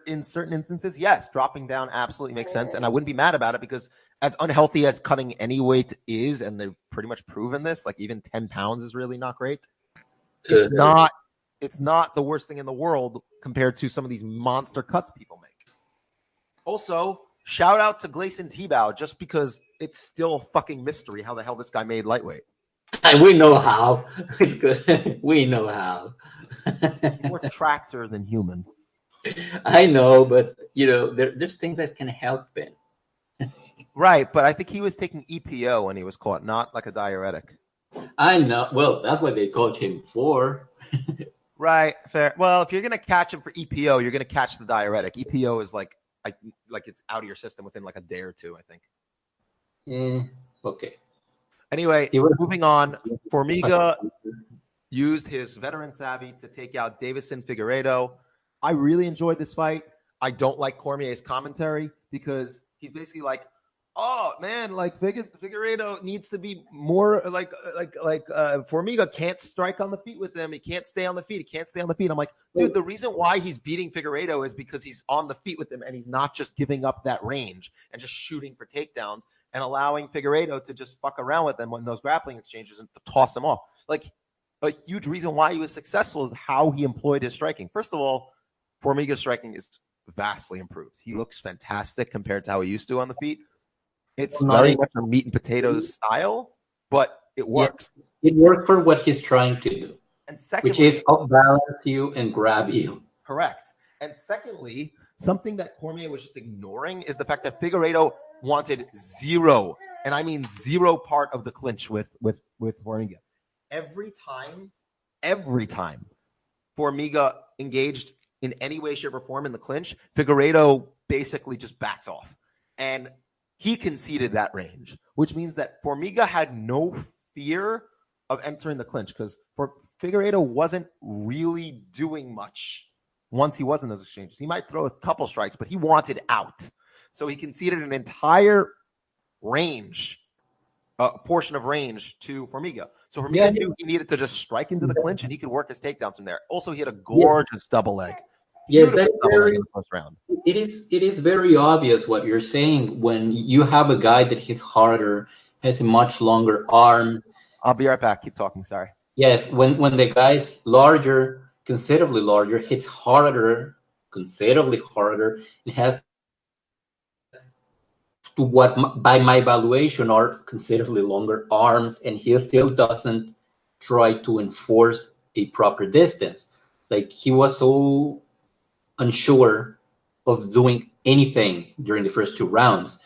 in certain instances, yes, dropping down absolutely makes sense. And I wouldn't be mad about it because as unhealthy as cutting any weight is, and they've pretty much proven this, like even 10 pounds is really not great. It's not the worst thing in the world compared to some of these monster cuts people make. Also, shout out to Gleison Tebow just because it's still a fucking mystery how the hell this guy made lightweight. And we know how. It's good. We know how. He's more tractor than human. I know, but there's things that can help it. Right, but I think he was taking EPO when he was caught, not like a diuretic. I know. Well, that's what they caught him for. Right, fair. Well, if you're gonna catch him for EPO, you're gonna catch the diuretic. EPO is like it's out of your system within like a day or two, I think. Okay. Anyway, moving on. Formiga used his veteran savvy to take out Davison Figueiredo. I really enjoyed this fight. I don't like Cormier's commentary because he's basically like, "Oh man, like Figueiredo needs to be more like Formiga can't strike on the feet with him. He can't stay on the feet. He can't stay on the feet." I'm like, dude, the reason why he's beating Figueiredo is because he's on the feet with him and he's not just giving up that range and just shooting for takedowns and allowing Figueiredo to just fuck around with him in those grappling exchanges and toss him off. Like a huge reason why he was successful is how he employed his striking. First of all, Formiga's striking is vastly improved. He looks fantastic compared to how he used to on the feet. It's very much a meat and potatoes style, but it works. It works for what he's trying to do. And secondly, which is outbalance you and grab you. Correct. And secondly, something that Cormier was just ignoring is the fact that Figueiredo wanted zero, and I mean zero part of the clinch with Formiga. Every time Formiga engaged in any way, shape, or form in the clinch, Figueiredo basically just backed off. And he conceded that range, which means that Formiga had no fear of entering the clinch because Figueiredo wasn't really doing much once he was in those exchanges. He might throw a couple strikes, but he wanted out. So he conceded an entire range, portion of range to Formiga. So Formiga knew he needed to just strike into the clinch and he could work his takedowns from there. Also, he had a gorgeous double leg. Yes, that is in the first round. It is very obvious what you're saying when you have a guy that hits harder, has a much longer arm. I'll be right back. Keep talking. Sorry. Yes, when the guy's larger, considerably larger, hits harder, considerably harder, and has to what by my evaluation are considerably longer arms, and he still doesn't try to enforce a proper distance. Like he was so unsure of doing anything during the first two rounds,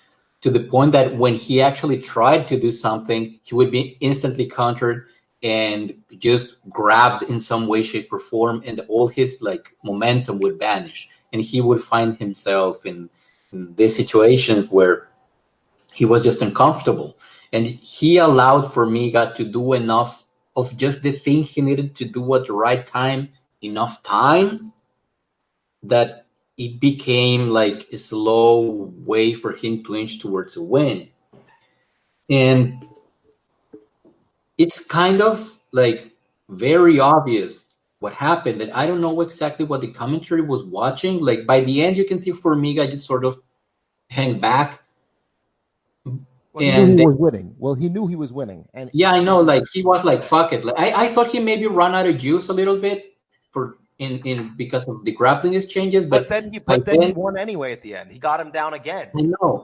to the point that when he actually tried to do something, he would be instantly countered and just grabbed in some way, shape, or form, and all his like momentum would vanish, and he would find himself in these situations where he was just uncomfortable. And he allowed Formiga to do enough of just the thing he needed to do at the right time, enough times, that it became like a slow way for him to inch towards a win. And it's kind of like very obvious what happened. And I don't know exactly what the commentary was watching. Like by the end, you can see Formiga just sort of hang back. Well, he knew he was winning. Well, he knew he was winning. And yeah, I know. Like he was like, fuck it. Like, I thought he maybe run out of juice a little bit because of the grappling exchanges, but then he won anyway at the end. He got him down again.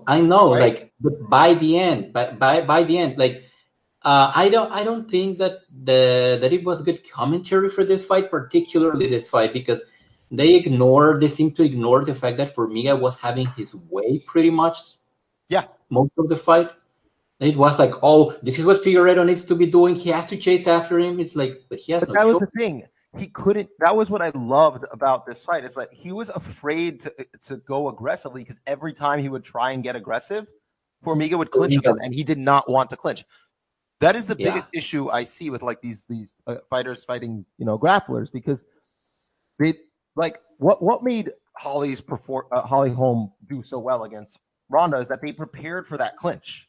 I know. Right? Like, but by the end, by the end, like, I don't think that it was good commentary for this fight, particularly this fight, because they seem to ignore the fact that Formiga was having his way pretty much. Yeah, most of the fight. It was like, oh, this is what Figueiredo needs to be doing. He has to chase after him. It's like, but he has no. That was the thing. He couldn't. That was what I loved about this fight. It's like he was afraid to go aggressively because every time he would try and get aggressive, Formiga would clinch him, and he did not want to clinch. That is the biggest issue I see with like these fighters fighting, grapplers, because they like what made Holly Holm do so well against Ronda is that they prepared for that clinch.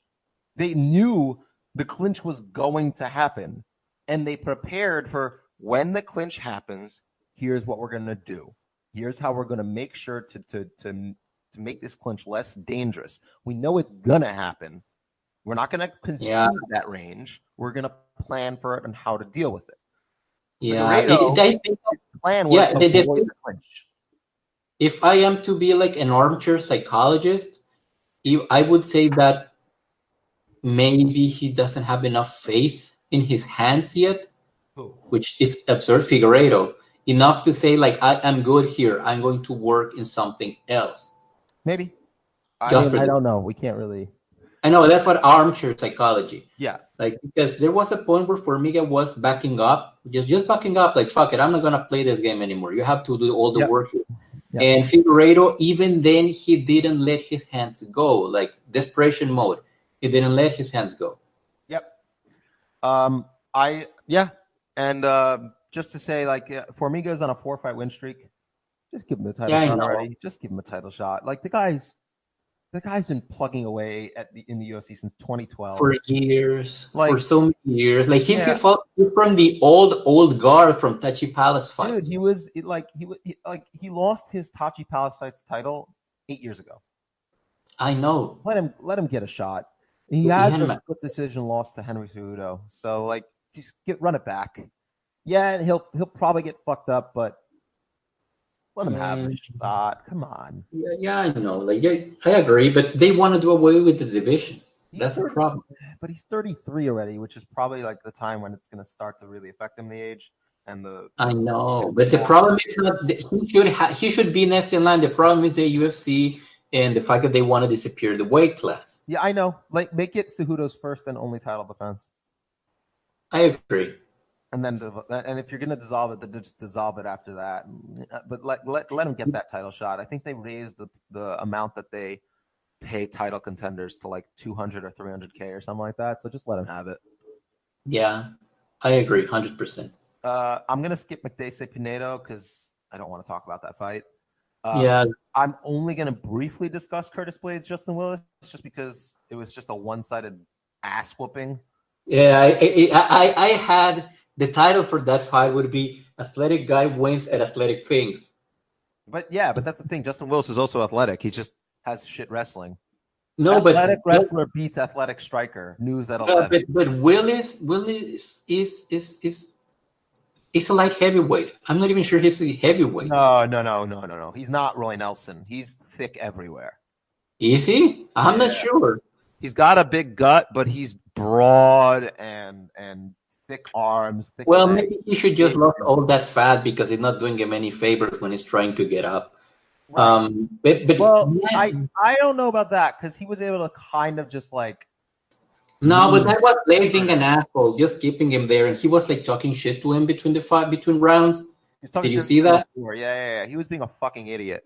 They knew the clinch was going to happen, and they prepared for when the clinch happens. Here's what we're going to do. Here's how we're going to make sure to make this clinch less dangerous. We know it's going to happen. We're not going to concede that range. We're going to plan for it and how to deal with it. Yeah, his plan was to avoid the clinch. If I am to be like an armchair psychologist, I would say that maybe he doesn't have enough faith in his hands yet, which is absurd. Figueiredo, enough to say like, I'm good here. I'm going to work in something else. Maybe. I don't know. We can't really. I know that's what armchair psychology. Yeah. Like, because there was a point where Formiga was backing up, just backing up. Like, fuck it, I'm not gonna play this game anymore. You have to do all the work here. Yep. And Figueiredo, even then, he didn't let his hands go. Like desperation mode. He didn't let his hands go. Yep. And just to say, like, Formiga's on a 4-fight win streak. Just give him the title shot already. Just give him a title shot. Like the guy's been plugging away in the UFC since 2012 for years. Like, for so many years. Like he's from the old guard from Tachi Palace fights. Dude, he lost his Tachi Palace fights title 8 years ago. I know. Let him get a shot. He has a split decision loss to Henry Cejudo. So like, just run it back. Yeah, he'll probably get fucked up, but let him have a shot. Come on. Yeah, I know. Like, I agree, but they want to do away with the division. That's the problem. But he's 33 already, which is probably like the time when it's going to start to really affect him, the age and the. I know, but the problem is not he should be next in line. The problem is the UFC and the fact that they want to disappear the weight class. Yeah, I know. Like, make it Cejudo's first and only title defense. I agree. And then, and if you're gonna dissolve it, then just dissolve it after that. But let him get that title shot. I think they raised the amount that they pay title contenders to like 200 or 300K or something like that. So just let him have it. Yeah, I agree, 100%. I'm gonna skip McDace Pinedo because I don't want to talk about that fight. Yeah, I'm only gonna briefly discuss Curtis Blades, Justin Willis, just because it was just a one-sided ass whooping. yeah. I had the title for that fight would be "Athletic Guy Wins at Athletic Things." But that's the thing. Justin Willis is also athletic. He just has shit wrestling. No, athletic wrestler beats athletic striker. News at 11. But Willis is a light heavyweight. I'm not even sure he's a heavyweight. No. He's not Roy Nelson. He's thick everywhere. Is he? I'm not sure. He's got a big gut, but he's broad and thick arms. Thick legs. Maybe he should just lose all that fat because it's not doing him any favors when he's trying to get up. Right. I don't know about that because he was able to kind of just like. No, but that was Blade being an asshole, just keeping him there, and he was like talking shit to him between rounds. Did you see that? Yeah. He was being a fucking idiot.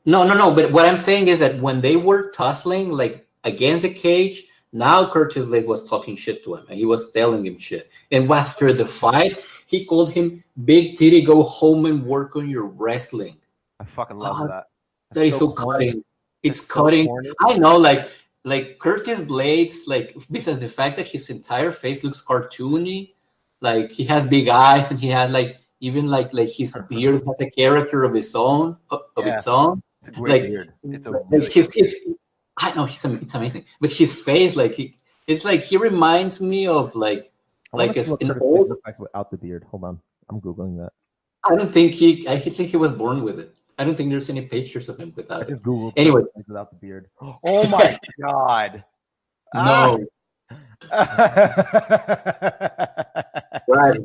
No. But what I'm saying is that when they were tussling like against the cage, now Curtis Blade was talking shit to him, and he was telling him shit. And after the fight, he called him "Big Titty, go home and work on your wrestling." I fucking love that. That is so cutting. It's cutting. So I know, like Curtis Blades, like besides the fact that his entire face looks cartoony, like he has big eyes and he has like even like his beard has a character of its own. Its own. It's a great beard. It's a really his I know it's amazing, but his face it's like he reminds me of like an old without the beard. Hold on, I'm googling that. I think he was born with it. I don't think there's any pictures of him without it. Anyway, without the beard. Oh my god! No. Right?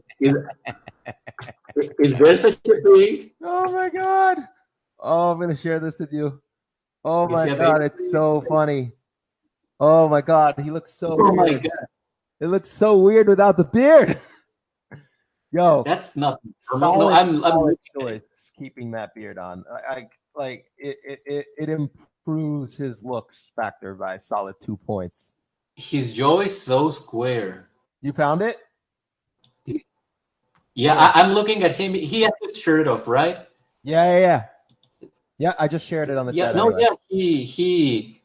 Is there such a thing? Oh my god! Oh, I'm gonna share this with you. Oh my god, it's so funny. Oh my god, he looks so. Oh weird. My god, it looks so weird without the beard. Yo, that's not. No, I'm choice keeping that beard on. It improves his looks factor by a solid 2 points. His jaw is so square. You found it? Yeah, I'm looking at him. He has his shirt off, right? Yeah. I just shared it on the chat. Anyway. He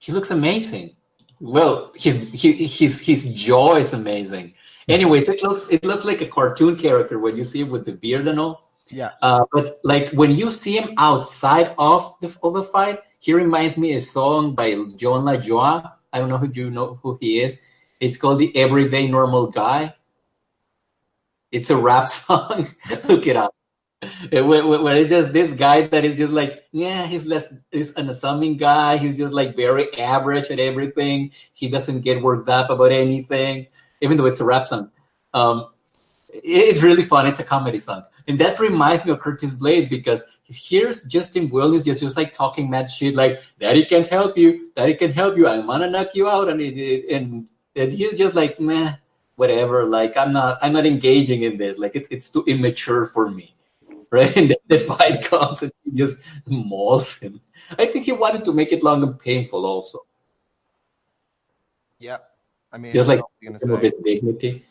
looks amazing. Well, his jaw is amazing. Anyways, it looks like a cartoon character when you see him with the beard and all. Yeah. But like when you see him outside of the fight, he reminds me of a song by John LaJoie. I don't know if you know who he is. It's called "The Everyday Normal Guy." It's a rap song. Look it up. Where it's just this guy that is just like, he's an assuming guy. He's just like very average at everything. He doesn't get worked up about anything. Even though it's a rap song. It's really fun. It's a comedy song. And that reminds me of Curtis Blades because here's Justin Williams just like talking mad shit like, Daddy can't help you. Daddy can help you. I'm gonna knock you out. And he's just like, meh, whatever. Like, I'm not engaging in this. Like, it's too immature for me. Right? And then the fight comes and he just mauls him. I think he wanted to make it long and painful also. Yeah. I mean, just like strip him of his dignity,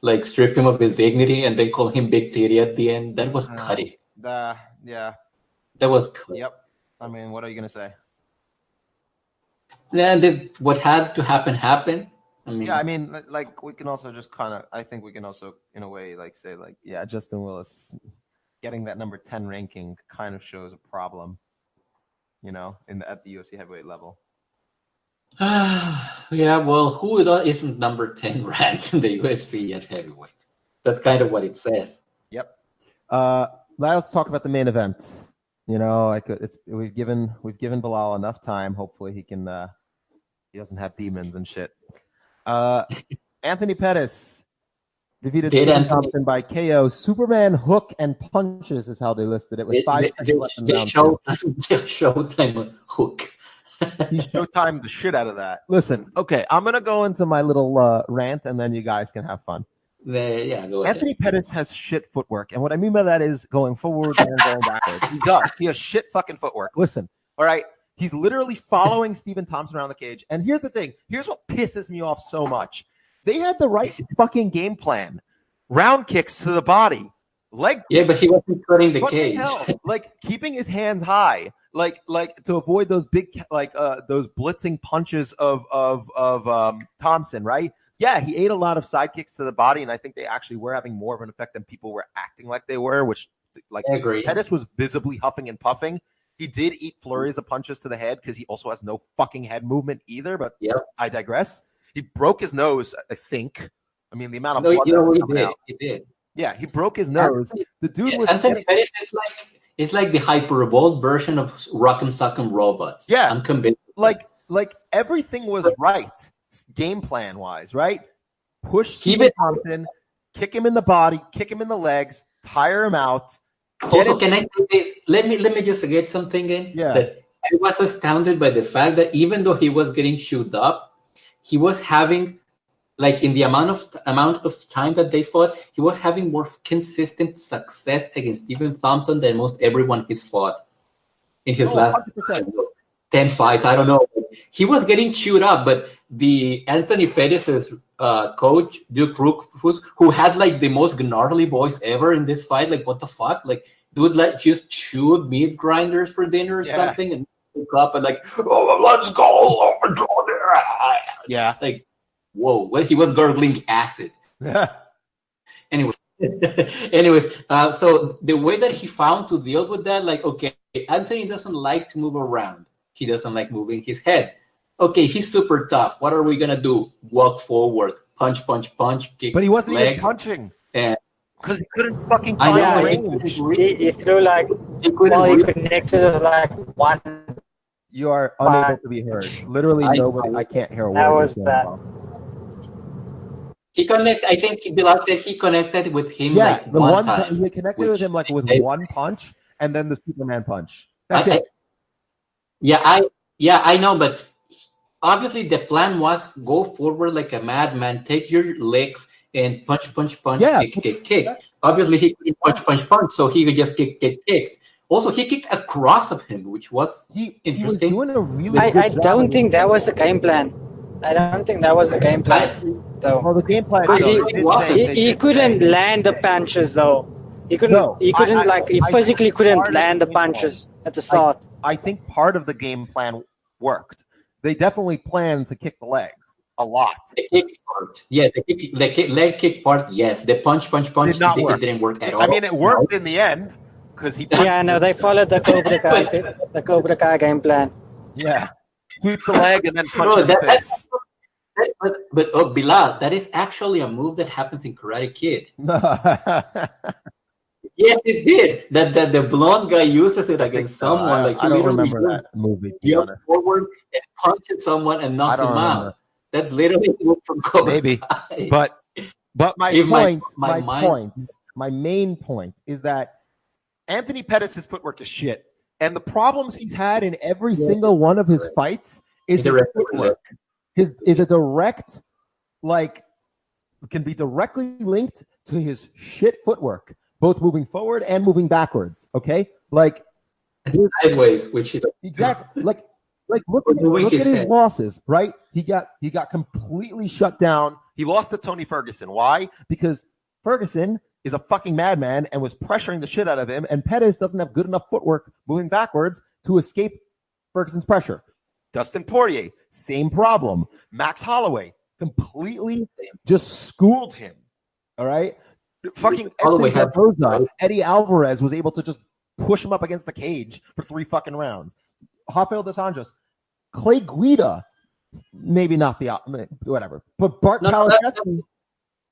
like strip him of his dignity, and then call him Big Titty at the end. That was cutting. Yeah, that was cutting. Yep. I mean, what are you gonna say? And what had to happen happened. I mean, like we can also just kind of. I think we can also, in a way, like say, like, yeah, Justin Willis getting that number 10 ranking kind of shows a problem, at the UFC heavyweight level. Yeah, well, who isn't number 10 ranked in the UFC at heavyweight? That's kind of what it says. Yep. Let's talk about the main event. We've given Bilal enough time. Hopefully he can. He doesn't have demons and shit. Anthony Pettis. Defeated Did Stephen Anthony- Thompson by KO. Superman hook and punches is how they listed it, with 5 seconds left in round 2. Showtime hook. He showtimed the shit out of that. Listen, okay, I'm going to go into my little rant, and then you guys can have fun. Yeah, go ahead. Anthony Pettis has shit footwork, and what I mean by that is going forward and going backwards. He does. He has shit fucking footwork. Listen, all right? He's literally following Stephen Thompson around the cage, and here's the thing. Here's what pisses me off so much. They had the right fucking game plan. Round kicks to the body. Leg. Yeah, but he wasn't cutting the What cage. the hell? Like keeping his hands high, like to avoid those big, those blitzing punches of Thompson, right? Yeah, he ate a lot of side kicks to the body, and I think they actually were having more of an effect than people were acting like they were, which, like, I agree. Pettis was visibly huffing and puffing. He did eat flurries of punches to the head because he also has no fucking head movement either, but I digress. He broke his nose, I think. I mean, the amount of blood that was coming out. He did. Yeah, he broke his nose. The dude was Anthony Pettis is like the hyper-evolved version of Rock'em Sock'em Robots. Yeah. I'm convinced. Like everything was right, game plan wise, right? Push Keep Stephen it- Thompson, kick him in the body, kick him in the legs, tire him out. Also, can I say this? Let me just get something in. Yeah. That I was astounded by the fact that even though he was getting chewed up, he was having, like, in the amount of time that they fought, he was having more consistent success against Stephen Thompson than most everyone he's fought in his last 100%. 10 fights. I don't know. He was getting chewed up, but the Anthony Pettis' coach, Duke Rufus, who had like the most gnarly voice ever in this fight, like, what the fuck? Like, dude, like, just chewed meat grinders for dinner or something and woke up and like, oh, let's go. Yeah. Like, whoa, well, he was gargling acid. Anyway, so the way that he found to deal with that, like, okay, Anthony doesn't like to move around. He doesn't like moving his head. Okay, he's super tough. What are we gonna do? Walk forward, punch, kick. But he wasn't even legs, punching and because he couldn't fucking I know, find he range. He threw like, he couldn't well, he reach. connected with like one. You are unable to be heard. Literally nobody. I can't hear a word. That you're was saying, that. Bob. I think Bilal said he connected with him Yeah, like the one one time. he connected with him like with I- one punch, and then the Superman punch. That's I- it. I know, but obviously the plan was go forward like a madman, take your legs and punch, Yeah. kick. Obviously he couldn't punch, so he could just kick. Also, he kicked across of him, which was He was interesting. doing a really good I job. don't think that was the game plan. I don't think that was the game plan, though. Well, the game plan. Because though, he- they did he- say- they He did couldn't say- land the punches, though. He couldn't. No, he couldn't I- like. He I- physically part couldn't of land the the game plan- punches at the start. I think part of the game plan worked. They definitely planned to kick the legs a lot. The kick part, yeah, leg kick part, yes. The punch, Did not it work. didn't work at all. I mean, it worked in the end because he. Yeah, no, they followed the Cobra Kai game plan. Yeah, sweep the leg and then punch No, in the that- face. But Bilal, that is actually a move that happens in Karate Kid. Yes, it did. That the blonde guy uses it against someone. Like he I don't literally remember just that movie, to be jumps honest. forward and punches someone and knocks I don't him remember. out. That's literally a move from Cobra Maybe. Kai. But my If my- point, my my mind- point, my main point is that Anthony Pettis' footwork is shit, and the problems he's had in every single one of his fights is his Direct footwork. His is a direct, like, can be directly linked to his shit footwork, both moving forward and moving backwards. Okay, like sideways, which he exactly, like look Moving at his his head. losses, right? He got completely shut down. He lost to Tony Ferguson. Why? Because Ferguson is a fucking madman and was pressuring the shit out of him, and Pettis doesn't have good enough footwork moving backwards to escape Ferguson's pressure. Dustin Poirier, same problem. Max Holloway completely just schooled him. All right? Fucking Holloway Edson had- Barboza, Eddie Alvarez was able to just push him up against the cage for 3 fucking rounds. Rafael dos Anjos, Clay Guida, maybe not the whatever, but Bart No, Kalashevsky,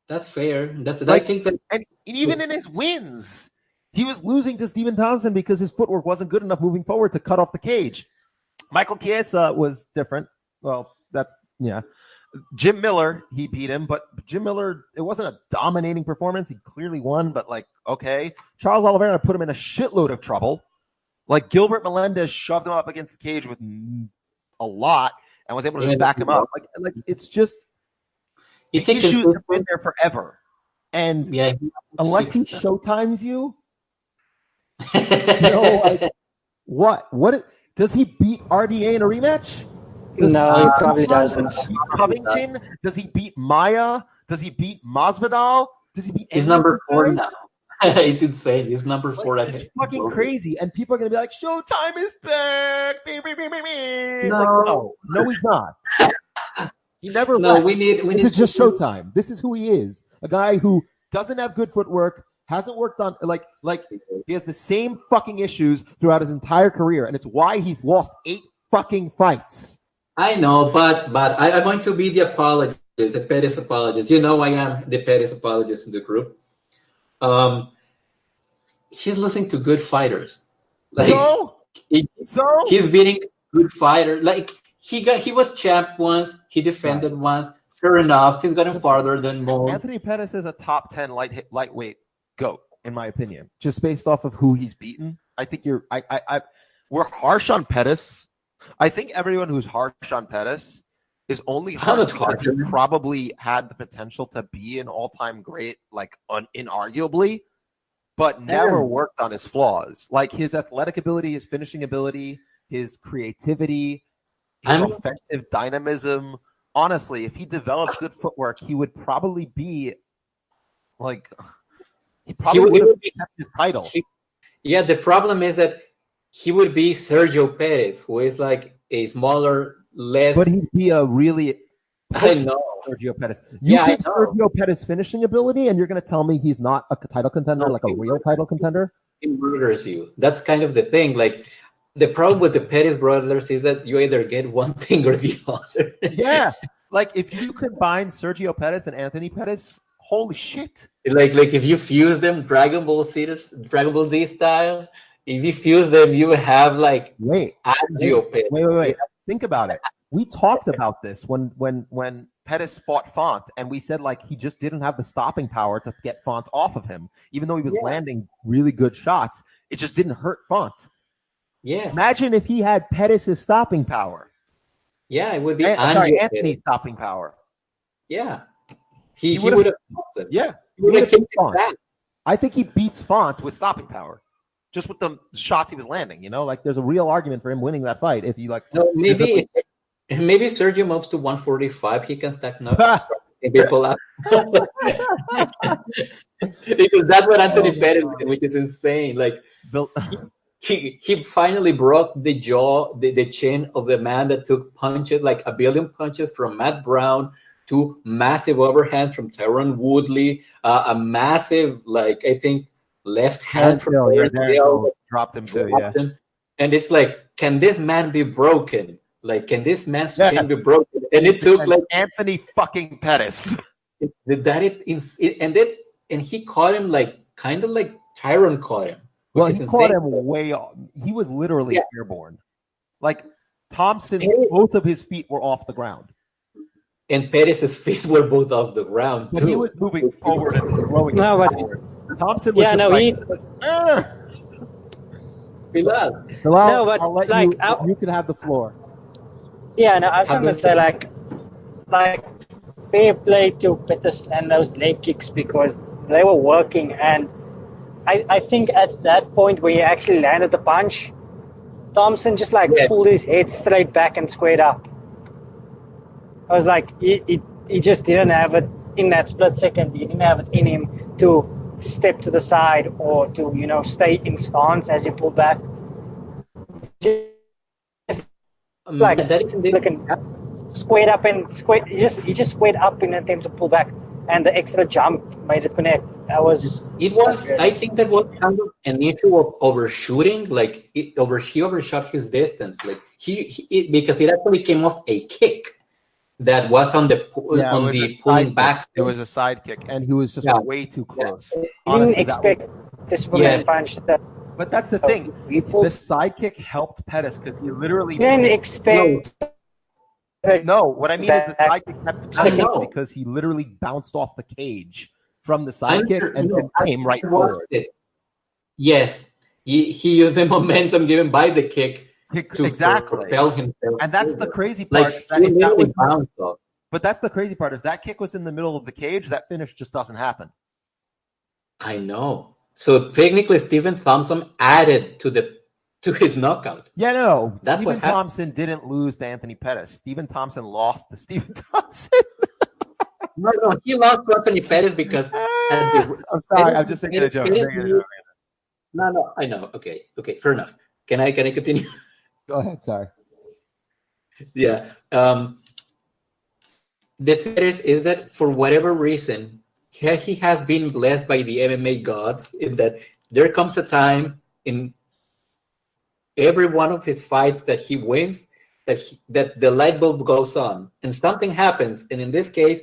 that's fair. I Like- think that and even in his wins, he was losing to Stephen Thompson because his footwork wasn't good enough moving forward to cut off the cage. Michael Chiesa was different. Well, that's yeah. Jim Miller, he beat him, but Jim Miller, it wasn't a dominating performance. He clearly won, but like, okay. Charles Oliveira put him in a shitload of trouble. Like Gilbert Melendez shoved him up against the cage with a lot and was able to back him up. Like it's just the issues have been there forever. And unless he showtimes you, like, what does he beat RDA in a rematch? No, he probably doesn't. Does he beat Covington? Does he beat Maya? Does he beat Masvidal? Does he beat? He's number 4 now. It's insane. He's number 4. It's fucking crazy, and people are gonna be like, "Showtime is back." No, no, he's not. He never. No, left. we need. This is just Showtime. This is who he is. A guy who doesn't have good footwork, hasn't worked on like he has the same fucking issues throughout his entire career, and it's why he's lost 8 fucking fights. I know, but I'm going to be the apologist, the Pettis apologist. You know I am the Pettis apologist in the group. He's losing to good fighters. Like, he's beating good fighters. Like he was champ once, he defended once. Fair enough, he's gotten farther than most. Anthony Pettis is a top 10 lightweight GOAT, in my opinion, just based off of who he's beaten. I think we're harsh on Pettis. I think everyone who's harsh on Pettis is only harsh because he probably had the potential to be an all-time great, like inarguably, but never worked on his flaws. Like his athletic ability, his finishing ability, his creativity, his offensive dynamism. Honestly, if he developed good footwork, he would probably be like he would have kept his title. Yeah, the problem is that he would be Sergio Pettis, who is like a smaller, less. But he'd be a really. I know Sergio Pettis. You pick Sergio Pettis' finishing ability, and you're going to tell me he's not a title contender, like a real title contender? He murders you. That's kind of the thing. Like the problem with the Pettis brothers is that you either get one thing or the other. Yeah, like if you combine Sergio Pettis and Anthony Pettis, holy shit! Like if you fuse them, Dragon Ball Z style. If you fuse them, you have like wait. Think about it. We talked about this when Pettis fought Font, and we said like he just didn't have the stopping power to get Font off of him, even though he was landing really good shots. It just didn't hurt Font. Yes. Imagine if he had Pettis' stopping power. Yeah, it would be Anthony's stopping power. Yeah, he would have. Yeah, he would have kicked Font. I think he beats Font with stopping power. Just with the shots he was landing, like there's a real argument for him winning that fight. If you like, no, maybe if Sergio moves to 145, he can stack people up. Because that's what Anthony Pettis did, which is insane. Like he finally broke the jaw, the chin of the man that took punches, like a billion punches from Matt Brown to massive overhand from Tyron Woodley, a massive, like I think. Left hand from dropped him and it's like, can this man be broken? Like, can this man's chin be broken? And it took like Anthony fucking Pettis. And he caught him like kind of like Tyron caught him. Well, he caught him way off. He was literally airborne. Like Thompson's, both of his feet were off the ground. And Pettis' feet were both off the ground but he was moving forward and throwing. Thompson was Bilal, I'll let you can have the floor. Yeah, no, I was going to say like fair play to Pettis and those leg kicks because they were working, and I think at that point where he actually landed the punch, Thompson just pulled his head straight back and squared up. I was like, he just didn't have it in that split second. He didn't have it in him to step to the side or to stay in stance as he pulled back. Squared up and he just squared up in an attempt to pull back, and the extra jump made it connect. I think that was kind of an issue of overshooting. Like he overshot his distance. Like because it actually came off a kick that was on the pulling back. It was a side kick, and he was just way too close. I didn't expect this Superman punch. But that's the thing. The side kick helped Pettis because he literally didn't expect. No, what I mean is the Back- sidekick kept I Pettis know. because he literally bounced off the cage from the I'm sidekick sure, and no, then came right I watched forward. it. Yes, he used the momentum given by the kick to Exactly. propel himself. And that's the forward. crazy part. Like That he if that was, literally bounced off. but that's the crazy part. If that kick was in the middle of the cage, that finish just doesn't happen. I know. So technically, Stephen Thompson added to his knockout. Yeah, no. That's Stephen what happened. Thompson didn't lose to Anthony Pettis. Stephen Thompson lost to Stephen Thompson. No, he lost to Anthony Pettis because at the, I'm sorry. I'm just making a joke. No, I know. Okay, fair enough. Can I continue? Go ahead. Sorry. Yeah. The Pettis is that for whatever reason, he has been blessed by the MMA gods in that there comes a time in every one of his fights that he wins that the light bulb goes on and something happens. And in this case,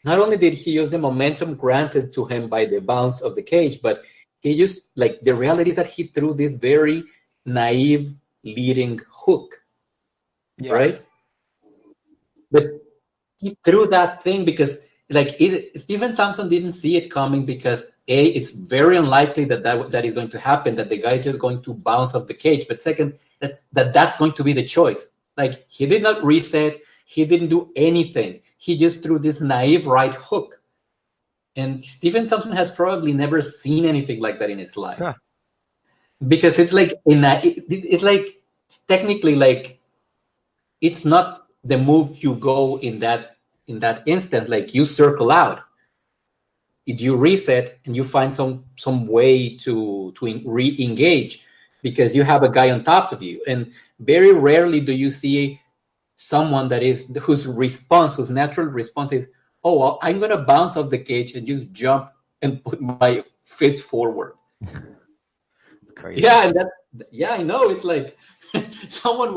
not only did he use the momentum granted to him by the bounce of the cage, but he used, like, the reality is that he threw this very naive leading hook, right? But he threw that thing because, like, Stephen Thompson didn't see it coming because it's very unlikely that is going to happen, that the guy is just going to bounce off the cage. But second, that's going to be the choice. Like, he did not reset. He didn't do anything. He just threw this naive right hook. And Stephen Thompson has probably never seen anything like that in his life. Huh. Because it's like, it's like, it's technically like, it's not the move you go in that instance. Like, you circle out. You reset and you find some way to re-engage because you have a guy on top of you. And very rarely do you see someone whose natural response is, oh, well, I'm going to bounce off the cage and just jump and put my fist forward. It's crazy. Yeah, I know. It's like someone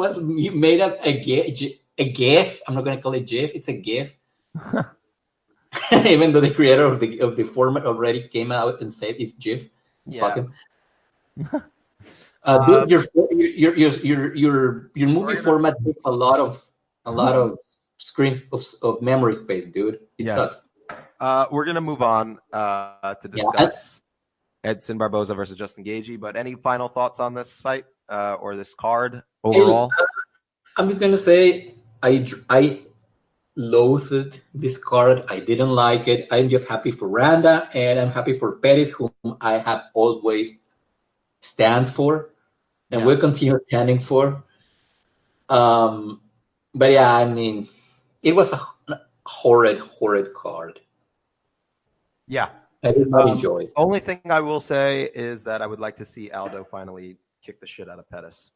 made up a GIF. I'm not going to call it GIF. It's a GIF. Even though the creator of the format already came out and said it's GIF. Yeah. Dude, your movie format takes a lot of screens of memory space, dude. It sucks. We're gonna move on to discuss Edson Barboza versus Justin Gaethje. But any final thoughts on this fight or this card overall? I'm just gonna say I loathed this card. I didn't like it. I'm just happy for Randa and I'm happy for Pettis, whom I have always stand for and will continue standing for. But yeah, I mean, it was a horrid card. Yeah. I did not enjoy it. Only thing I will say is that I would like to see Aldo finally kick the shit out of Pettis.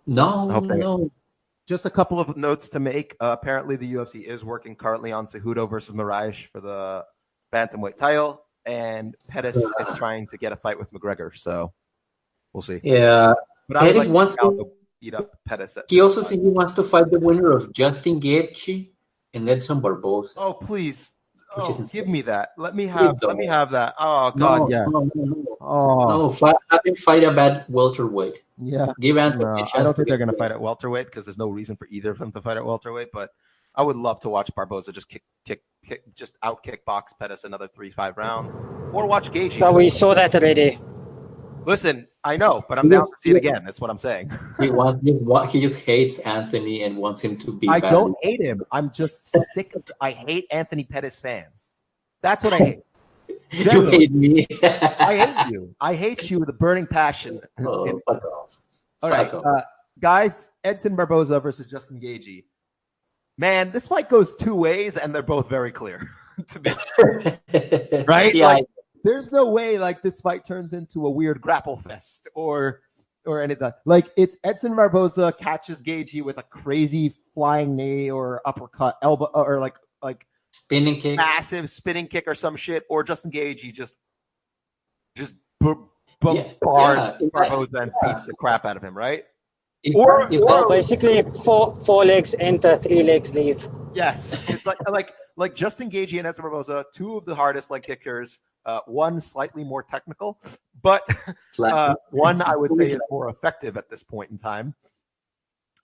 No. Just a couple of notes to make. Apparently, the UFC is working currently on Cejudo versus Moraes for the bantamweight title, and Pettis is trying to get a fight with McGregor. So we'll see. Yeah, but I would like to see Aldo beat up Pettis. He also said he wants to fight the winner of Justin Gaethje and Edson Barboza. Oh, please! Give me that. Let me have that. Oh God, yes. No, have him fight a bad welterweight. Yeah, give Anthony a chance. I don't think they're going to fight at welterweight because there's no reason for either of them to fight at welterweight. But I would love to watch Barboza just just out kickbox Pettis another 3-5 rounds, or watch Gaethje. So we saw that already. Listen, I know, but I'm down to see it again. That's what I'm saying. He just hates Anthony and wants him to be. I don't hate him. I'm just sick of. I hate Anthony Pettis fans. That's what I hate. You hate me. I hate you. I hate you with a burning passion. Oh, fuck off. All right, guys. Edson Barboza versus Justin Gaethje. Man, this fight goes two ways, and they're both very clear to me. Right? Yeah. Like, there's no way like this fight turns into a weird grapple fest or anything. Like, it's Edson Barboza catches Gaethje with a crazy flying knee or uppercut, elbow, or like spinning kick, massive spinning kick or some shit, or Justin Gaethje just bombards Barboza and beats the crap out of him, right? Or basically four legs enter, 3 legs leave. Yes, it's like Justin Gaethje and Edson Barboza, two of the hardest leg kickers. One slightly more technical, but one I would say is more effective at this point in time.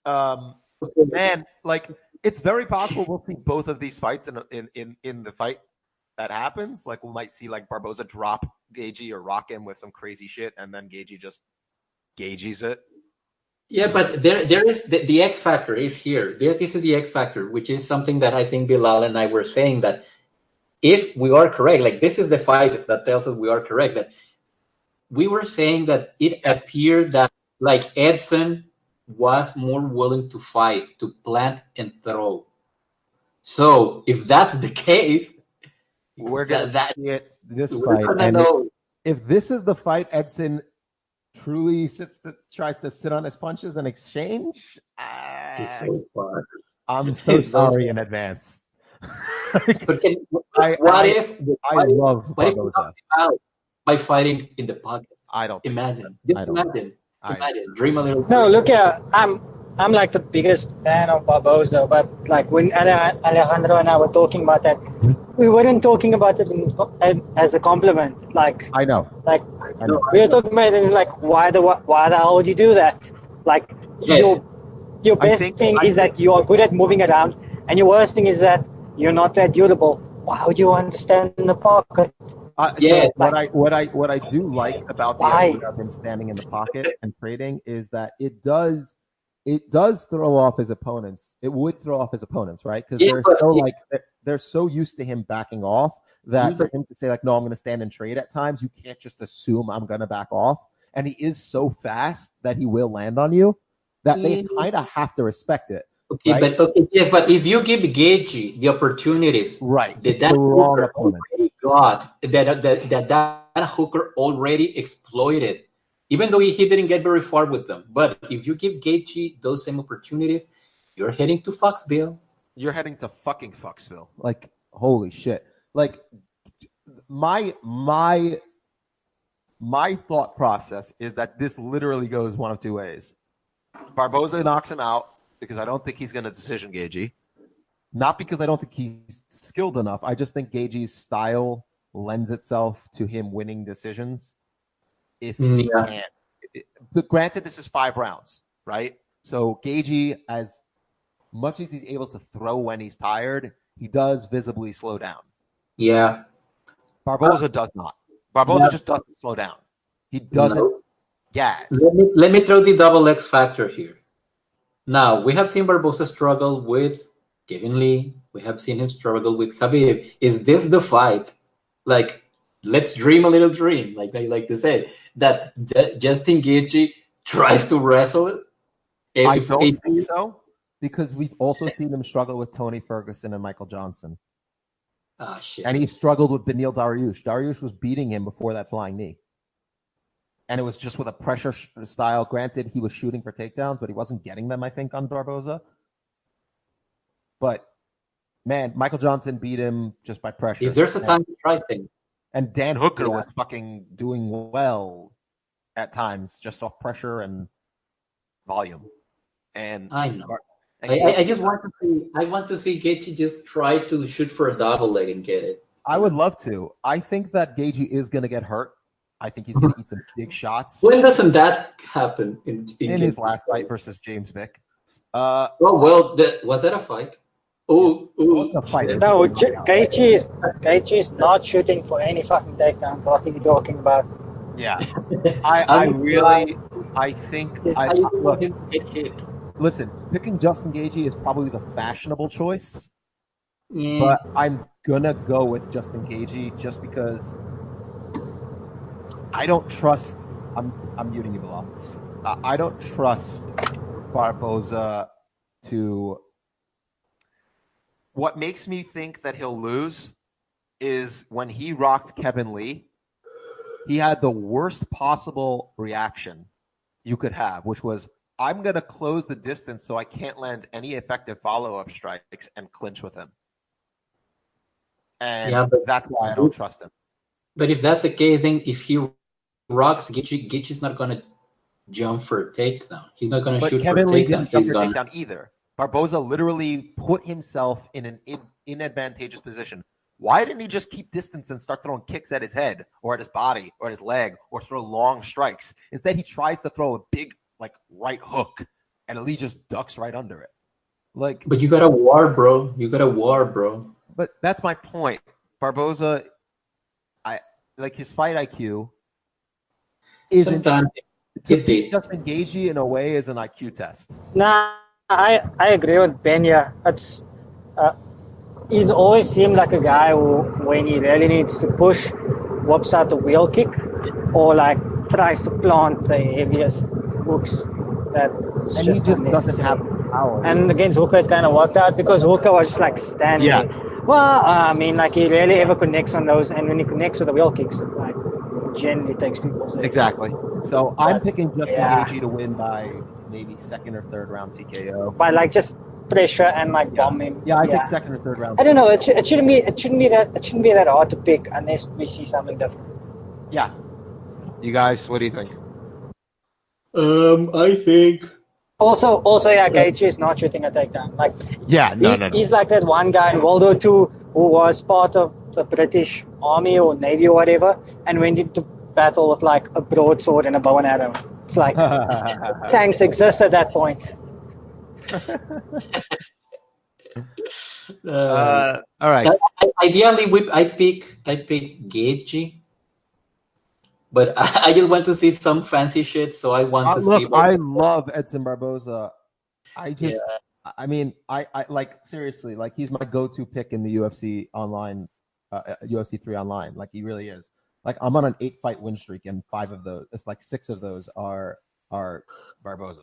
Man, like It's very possible we'll see both of these fights in the fight that happens. Like we might see like Barboza drop Gaethje or rock him with some crazy shit, and then Gaethje just gauges it. Yeah, but there is the X factor is here. This is the X factor, which is something that I think Bilal and I were saying, that if we are correct, like this is the fight that tells us we are correct, that we were saying that it appeared that like Edson was more willing to fight, to plant and throw. So if that's the case, we're gonna see it this we're fight. gonna And know. if this is the fight Edson truly tries to sit on his punches and exchange, He's so far. I'm so sorry in advance. But I love Barboza by fighting in the pocket. I don't Imagine. Dream a little. No, look here. I'm like the biggest fan of Barboza, but like when Alejandro and I were talking about that, we weren't talking about it as a compliment. Like I know. We were talking about it like why the hell would you do that? Like Yes. your best thing is that you are good at moving around, and your worst thing is that you're not that durable. Why would you understand in the pocket? So what I do like about the idea of him standing in the pocket and trading is that it does throw off his opponents. It would throw off his opponents, right? Because they're so used to him backing off that for him to say like, no, I'm going to stand and trade at times, you can't just assume I'm going to back off. And he is so fast that he will land on you that they kind of have to respect it. Okay, right? But if you give Gaethje the opportunities, right, that hooker already got, that hooker already exploited, even though he didn't get very far with them. But if you give Gaethje those same opportunities, you're heading to Foxville. You're heading to fucking Foxville. Like, holy shit. Like, my thought process is that this literally goes one of two ways. Barboza knocks him out, because I don't think he's going to decision Gaethje. Not because I don't think he's skilled enough. I just think Gaethje's style lends itself to him winning decisions. If he can't. Granted, this is 5 rounds, right? So Gaethje, as much as he's able to throw when he's tired, he does visibly slow down. Yeah. Barboza does not. Barboza just doesn't slow down. He doesn't gas. Let me throw the double X factor here. Now, we have seen Barboza struggle with Kevin Lee. We have seen him struggle with Khabib. Is this the fight? Like, let's dream a little dream, like I like to say, that Justin Gaethje tries to wrestle it? I don't think so, because we've also seen him struggle with Tony Ferguson and Michael Johnson. Ah, shit. And he struggled with Beneil Dariush. Dariush was beating him before that flying knee. And it was just with a pressure style. Granted, he was shooting for takedowns, but he wasn't getting them, I think, on Barboza. But, man, Michael Johnson beat him just by pressure. If there's a time to try things. And Dan Hooker was fucking doing well at times, just off pressure and volume. And I know. I just want to see Gaethje just try to shoot for a double leg and get it. I would love to. I think that Gaethje is going to get hurt. I think he's going to eat some big shots. When doesn't that happen? In his last fight versus James Vick. Was that a fight? No, Gaethje is not shooting for any fucking takedowns. What are you talking about? Yeah. Listen, picking Justin Gaethje is probably the fashionable choice. Yeah. But I'm going to go with Justin Gaethje just because I don't trust. I'm muting you, Bilal. I don't trust Barboza to. What makes me think that he'll lose is when he rocked Kevin Lee, he had the worst possible reaction you could have, which was, I'm going to close the distance so I can't land any effective follow-up strikes and clinch with him. And that's why I don't trust him. But if that's the case, then if he rocks Gaethje's not going to jump for a takedown. He's not going to shoot Kevin for a Lee takedown. Didn't jump for a takedown either. Barboza literally put himself in an inadvantageous position. Why didn't he just keep distance and start throwing kicks at his head or at his body or at his leg or throw long strikes? Instead, he tries to throw a big right hook, and Lee just ducks right under it. Like, But you got a war, bro. You got a war, bro. but that's my point. Barboza, like his fight IQ isn't Sometimes to it beat did. Justin Gaethje in a way is an IQ test. Nah, I agree with Ben. Yeah, it's he's always seemed like a guy who, when he really needs to push, whops out the wheel kick, or like tries to plant the heaviest hooks. That's And he just just doesn't have unnecessary. the power. And against Hooker, it kind of worked out because Hooker was just like standing Yeah. there. Well, I mean, like he rarely ever connects on those, and when he connects with the wheel kicks, like generally takes people's head. Exactly. So I'm picking Justin yeah. Gaethje to win by maybe second or third round TKO. By like just pressure and like bomb him. Yeah, I pick second or third round. I don't know. It shouldn't be that hard to pick unless we see something different. Yeah. You guys, what do you think? I think. Also, yeah, Gaethje is not shooting a takedown. Like, no. He's like that one guy in World War II who was part of the British Army or Navy or whatever, and went into battle with like a broadsword and a bow and arrow. It's like tanks exist at that point. All right. Ideally, I pick Gaethje, but I just want to see some fancy shit. So I want to see. I love Edson Barboza. I mean, I like seriously, like he's my go-to pick in the UFC online, UFC 3 online. Like he really is. Like I'm on an 8-fight win streak, and 6 of those are Barboza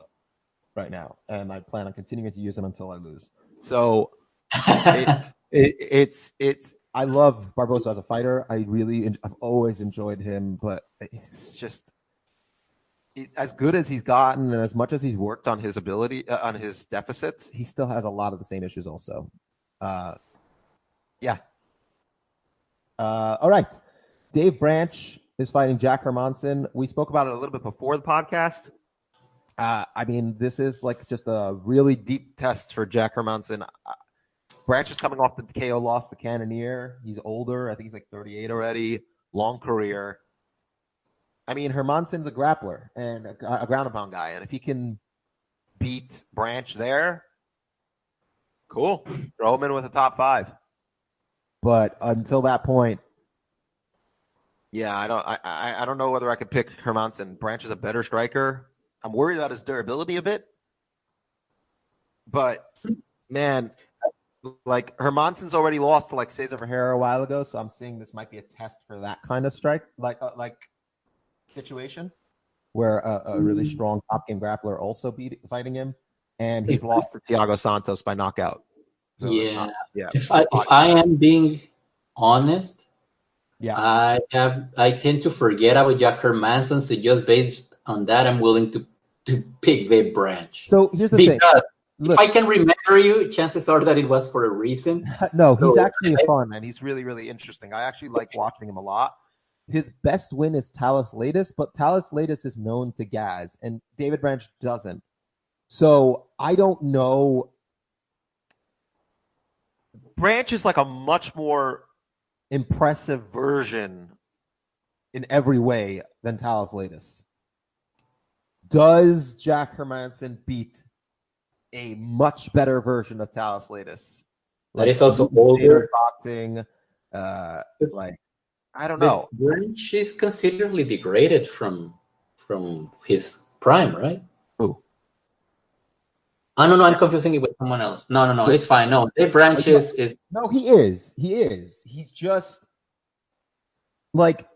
right now, and I plan on continuing to use him until I lose. So it's I love Barboza as a fighter. I've always enjoyed him, but it's just as good as he's gotten and as much as he's worked on his ability, on his deficits, he still has a lot of the same issues also. Yeah. All right. Dave Branch is fighting Jack Hermanson. We spoke about it a little bit before the podcast. I mean, this is like just a really deep test for Jack Hermanson. Branch is coming off the KO loss to Cannonier. He's older. I think he's like 38 already. Long career. I mean, Hermanson's a grappler and a ground and pound guy. And if he can beat Branch there, cool. Throw him in with a top 5. But until that point, yeah, I don't know whether I could pick Hermanson. Branch is a better striker. I'm worried about his durability a bit. But, man, like Hermanson's already lost to like Cesar Ferreira a while ago, so I'm seeing this might be a test for that kind of strike, like situation where a really strong top game grappler also fighting him, and he's lost to Thiago Santos by knockout. So If I am being honest, yeah, I tend to forget about Jack Hermanson, so just based on that, I'm willing to pick Dave Branch. So here's the thing. Look, if I can remember you, chances are that it was for a reason. No, he's actually fun, and he's really, really interesting. I actually like watching him a lot. His best win is Talis Latis, but Talis Latis is known to Gaz, and David Branch doesn't. So I don't know. Branch is like a much more impressive version in every way than Talis Latis. Does Jack Hermanson beat a much better version of Talis Latis? That is also older. Boxing, I don't know. Branch is considerably degraded from his prime, right? Who? I don't know. I'm confusing it with someone else. No. It's fine. No, Dave Branch is. No, he is. He's just like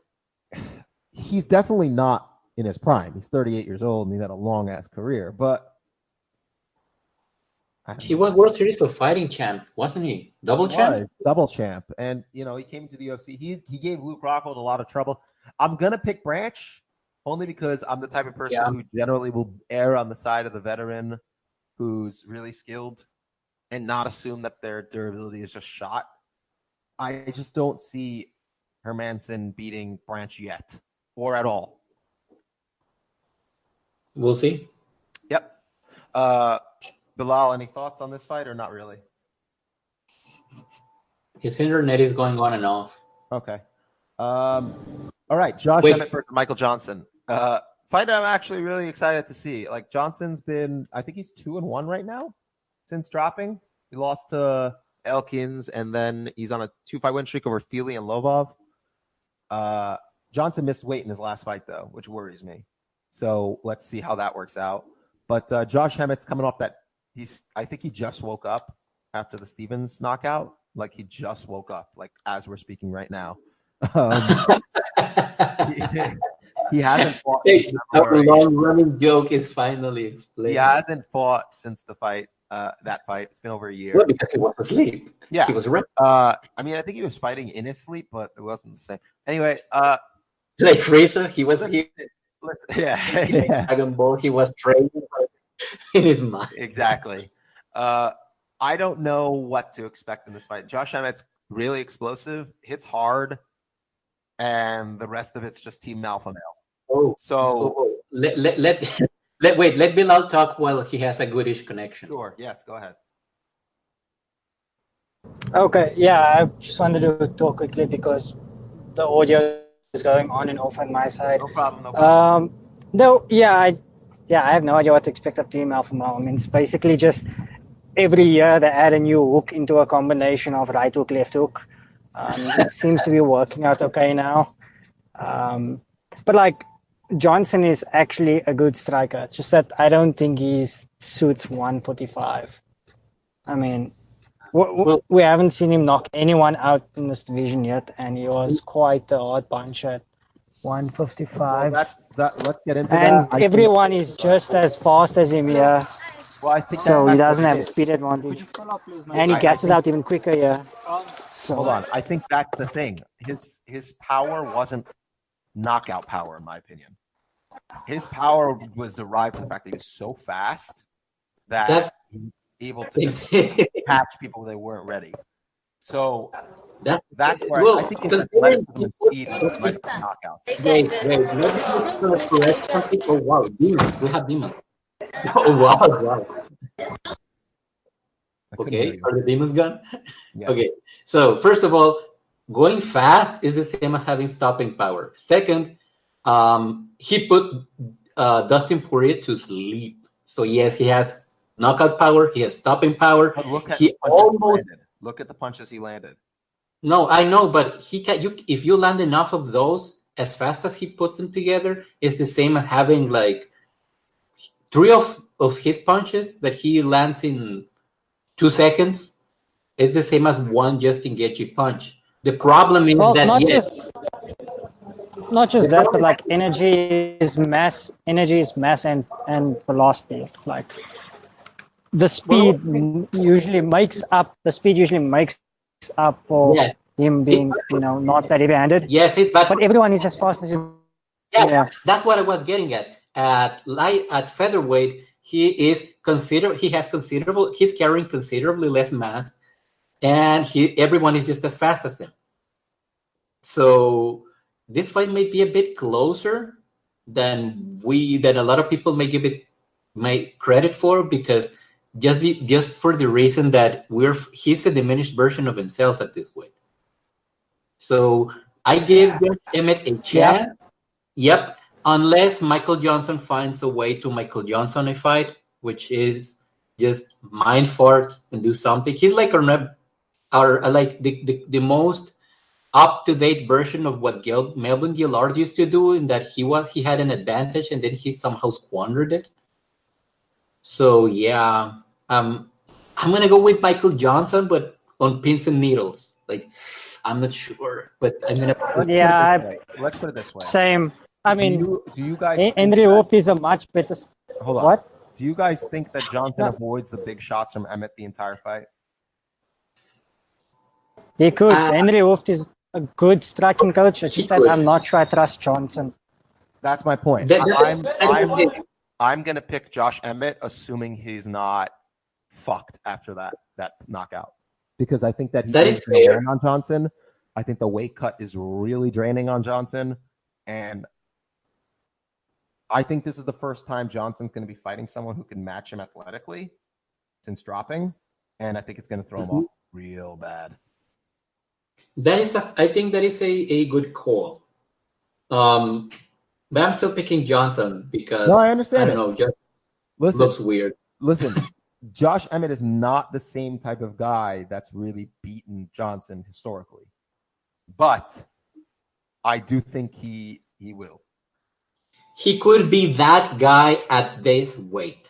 he's definitely not in his prime. He's 38 years old and he's had a long ass career, but he was World Series of Fighting champ, wasn't he? Double champ. And he came to the UFC. He gave Luke Rockhold a lot of trouble. I'm gonna pick Branch only because I'm the type of person who generally will err on the side of the veteran who's really skilled and not assume that their durability is just shot. I just don't see Hermanson beating Branch yet or at all. We'll see. Yep. Bilal, any thoughts on this fight or not really? His internet is going on and off. Okay. All right. Josh Emmett versus Michael Johnson. Fight I'm actually really excited to see. Like Johnson's been, I think he's 2-1 right now since dropping. He lost to Elkins, and then he's on a 2-fight win streak over Feely and Lobov. Johnson missed weight in his last fight, though, which worries me. So let's see how that works out. But Josh Emmett's coming off that. I think he just woke up after the Stevens knockout. Like, he just woke up, like, as we're speaking right now. He hasn't fought. Our long-running joke is finally explained. He hasn't fought since the fight. That fight. It's been over a year. Well, because he was asleep. Yeah, he was right. I mean, I think he was fighting in his sleep, but it wasn't the same. Anyway, like Fraser, he was here. Yeah. Dragon Ball, he was training in his mind. Exactly. I don't know what to expect in this fight. Josh Emmett's really explosive, hits hard, and the rest of it's just team alpha male. Let Bilal talk while he has a goodish connection. Sure. Yes. Go ahead. Okay. Yeah, I just wanted to talk quickly because the audio is going on and off on my side. No problem. I have no idea what to expect of Team Alpha Male. I mean, it's basically just every year they add a new hook into a combination of right hook, left hook. It seems to be working out okay now. But like, Johnson is actually a good striker. It's just that I don't think he suits 145. I mean, we haven't seen him knock anyone out in this division yet, and he was quite a hard punch at 155. Well, let's get into and that. Everyone is just as fast as him here. Well, I think so he doesn't have a speed advantage. And he gasses out even quicker here. So hold on. I think that's the thing. His power wasn't knockout power, in my opinion. His power was derived from the fact that he was so fast that he was able to just catch people when they weren't ready. So that's where I think his athleticism and speed might be knockouts. Wait. Let's correct something. Oh, wow. Demon. We have demon. Oh, wow. Okay. Are the demons gone? Yeah. Okay. So, first of all, going fast is the same as having stopping power. Second, he put Dustin Poirier to sleep. So yes, he has knockout power. He has stopping power. But look at the punches he landed. No, I know, but he can. If you land enough of those as fast as he puts them together, it's the same as having like 3 of his punches that he lands in 2 seconds. It's the same as one Justin Gaethje punch. The problem is that not just that, but like energy is mass and velocity. It's like the speed usually makes up for him being, not that heavy-handed. Yes, but everyone is as fast as him. Yeah, that's what I was getting at. At featherweight, he's carrying considerably less mass, and everyone is just as fast as him. So this fight may be a bit closer than a lot of people may give it credit for, because just for the reason that he's a diminished version of himself at this weight. So I give Emmett a chance. Yep. Unless Michael Johnson finds a way to Michael Johnson a fight, which is just mind fart and do something. He's like the most up-to-date version of what Melvin Gillard used to do, in that he had an advantage and then he somehow squandered it. So yeah, I'm gonna go with Michael Johnson, but on pins and needles. Like, I'm not sure, but I'm gonna. Let's put it this way. Same. I mean, do you guys? Henry Wolf is a much better. Hold on. What? Do you guys think that Johnson avoids the big shots from Emmett the entire fight? He could. Henry Wolf is a good striking coach. It's just that I'm not sure I trust Johnson. That's my point. I'm gonna pick Josh Emmett, assuming he's not fucked after that knockout, because I think that is draining on Johnson. I think the weight cut is really draining on Johnson, and I think this is the first time Johnson's going to be fighting someone who can match him athletically since dropping, and I think it's going to throw him off real bad. I think that is a good call. But I'm still picking Johnson because I understand. I don't know, just looks weird. Listen, Josh Emmett is not the same type of guy that's really beaten Johnson historically. But I do think he will. He could be that guy at this weight,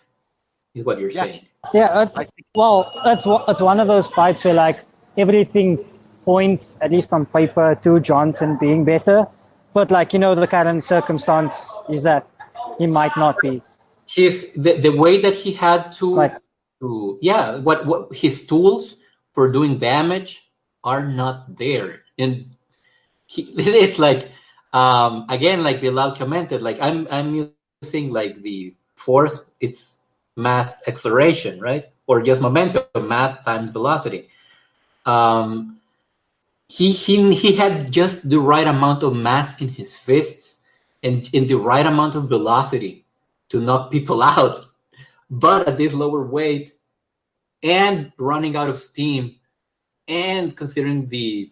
is what you're saying. Yeah, that's one of those fights where like everything points, at least on paper, to Johnson being better, but like the current circumstance is that he might not be. The way that he had to what his tools for doing damage are not there, and it's like again, like Bilal commented, like I'm using like the force, it's mass acceleration, right? Or just momentum, mass times velocity. He had just the right amount of mass in his fists and in the right amount of velocity to knock people out. But at this lower weight and running out of steam, and considering the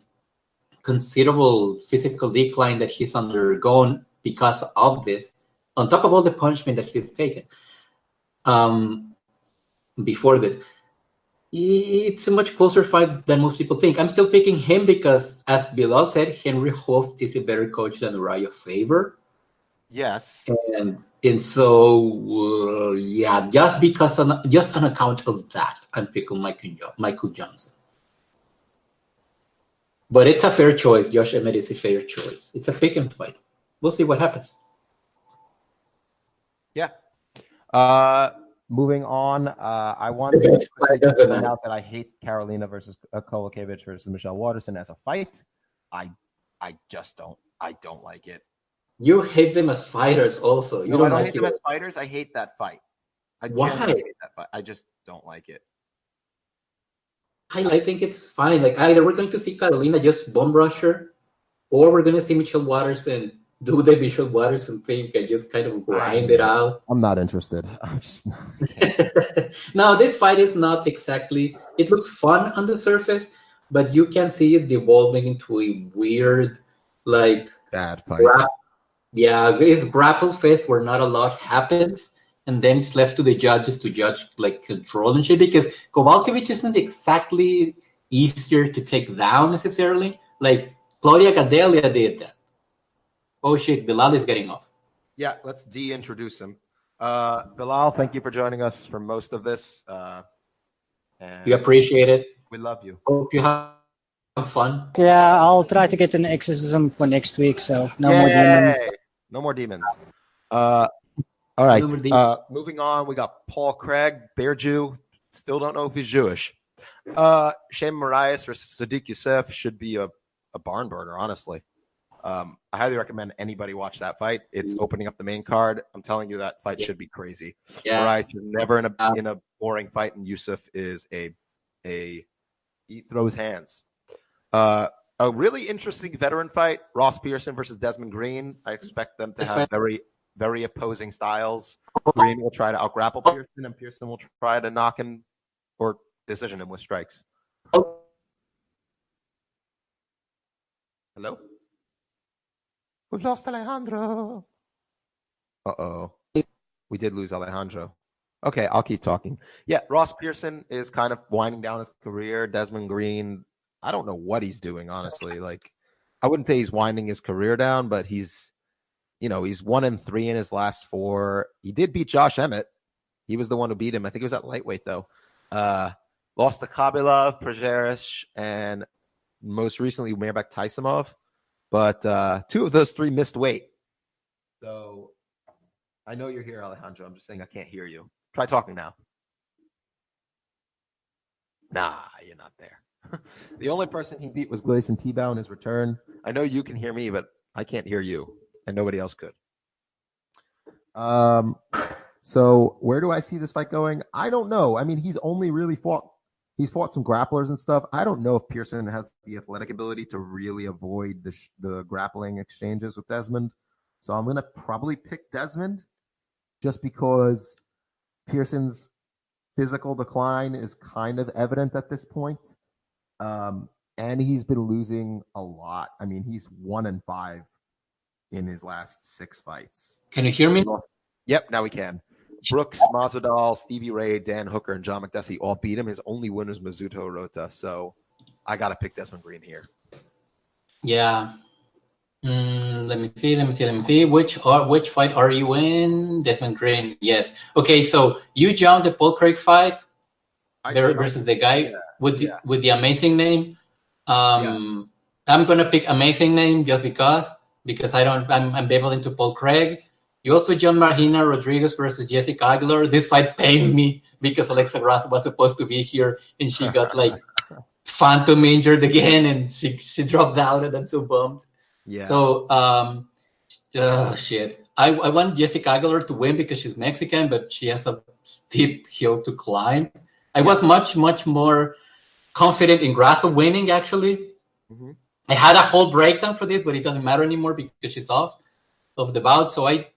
considerable physical decline that he's undergone because of this, on top of all the punishment that he's taken before this, it's a much closer fight than most people think. I'm still picking him because, as Bilal said, Henry Hooft is a better coach than Uriah Faber. Yes. And so, just on account of that, I'm picking Michael Johnson. But it's a fair choice. Josh Emmett is a fair choice. It's a pick and fight. We'll see what happens. Yeah. Moving on, I want to point out that I hate Carolina versus Kowalkiewicz versus Michelle Waterson as a fight. I just don't. I don't like it. You hate them as fighters, also. I don't hate them as fighters. I hate that fight. Why? Hate that fight. I just don't like it. I think it's fine. Like, either we're going to see Carolina just bomb rush her, or we're going to see Michelle Waterson do the Michelle Waterson thing and just kind of grind it out. I'm not interested. I'm just No, this fight is not exactly. It looks fun on the surface, but you can see it devolving into a weird, like, bad fight. It's grapple fest where not a lot happens, and then it's left to the judges to judge like control and shit, because Kowalkiewicz isn't exactly easier to take down necessarily. Like Claudia Gadelia did that. Oh shit, Bilal is getting off. Yeah, let's de-introduce him. Bilal, thank you for joining us for most of this. And we appreciate it. We love you. Hope you have fun. Yeah, I'll try to get an exorcism for next week, so more demons. No more demons. All right. Moving on, we got Paul Craig, Bear Jew. Still don't know if he's Jewish. Shane Marias versus Sadiq Youssef should be a barn burner, honestly. I highly recommend anybody watch that fight. It's opening up the main card. I'm telling you, that fight should be crazy. Yeah. Marias is never in a boring fight, and Youssef is he throws hands. A really interesting veteran fight, Ross Pearson versus Desmond Green. I expect them to have very, very opposing styles. Green will try to outgrapple Pearson, and Pearson will try to knock him or decision him with strikes. Hello? We've lost Alejandro. Uh-oh. We did lose Alejandro. Okay, I'll keep talking. Yeah, Ross Pearson is kind of winding down his career. Desmond Green, I don't know what he's doing, honestly. Like, I wouldn't say he's winding his career down, but he's 1-3 in his last 4. He did beat Josh Emmett. He was the one who beat him. I think it was at lightweight, though. Lost to Khabilov, Prajeris, and most recently, Mairbek Taisimov. But 2 of those 3 missed weight. So I know you're here, Alejandro. I'm just saying I can't hear you. Try talking now. Nah, you're not there. The only person he beat was Gleison Tebow in his return. I know you can hear me, but I can't hear you, and nobody else could. So where do I see this fight going? I don't know. I mean, he's fought some grapplers and stuff. I don't know if Pearson has the athletic ability to really avoid the grappling exchanges with Desmond. So I'm going to probably pick Desmond just because Pearson's physical decline is kind of evident at this point. And he's been losing a lot. I mean, he's 1-5 in his last 6 fights. Can you hear me? Yep, now we can. Brooks, Masvidal, Stevie Ray, Dan Hooker, and John McDessie all beat him. His only winner is Mizuto Hirota. So I got to pick Desmond Green here. Yeah. Let me see. Which fight are you in? Desmond Green. Yes. Okay, so you jumped the Paul Craig fight versus the guy with the amazing name. I'm gonna pick amazing name just because I'm ambivalent to Paul Craig. You also jumped Marina Rodriguez versus Jessica Aguilar. This fight pained me because Alexa Grasso was supposed to be here and she got like phantom injured again and she dropped out and I'm so bummed. Yeah. So, shit. I want Jessica Aguilar to win because she's Mexican, but she has a steep hill to climb. I was much more confident in Grasso winning, actually. Mm-hmm. I had a whole breakdown for this, but it doesn't matter anymore because she's off of the bout. So I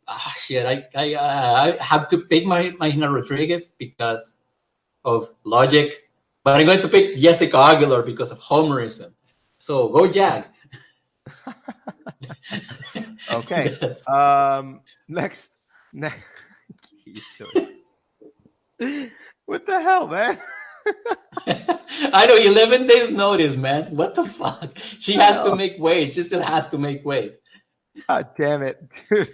have to pick Marina Rodriguez because of logic, but I'm going to pick Jessica Aguilar because of homerism. So go Jag. Okay. Next. What the hell, man? I know, 11 days notice, man. What the fuck? She has to make weight. She still has to make weight. God damn it, dude.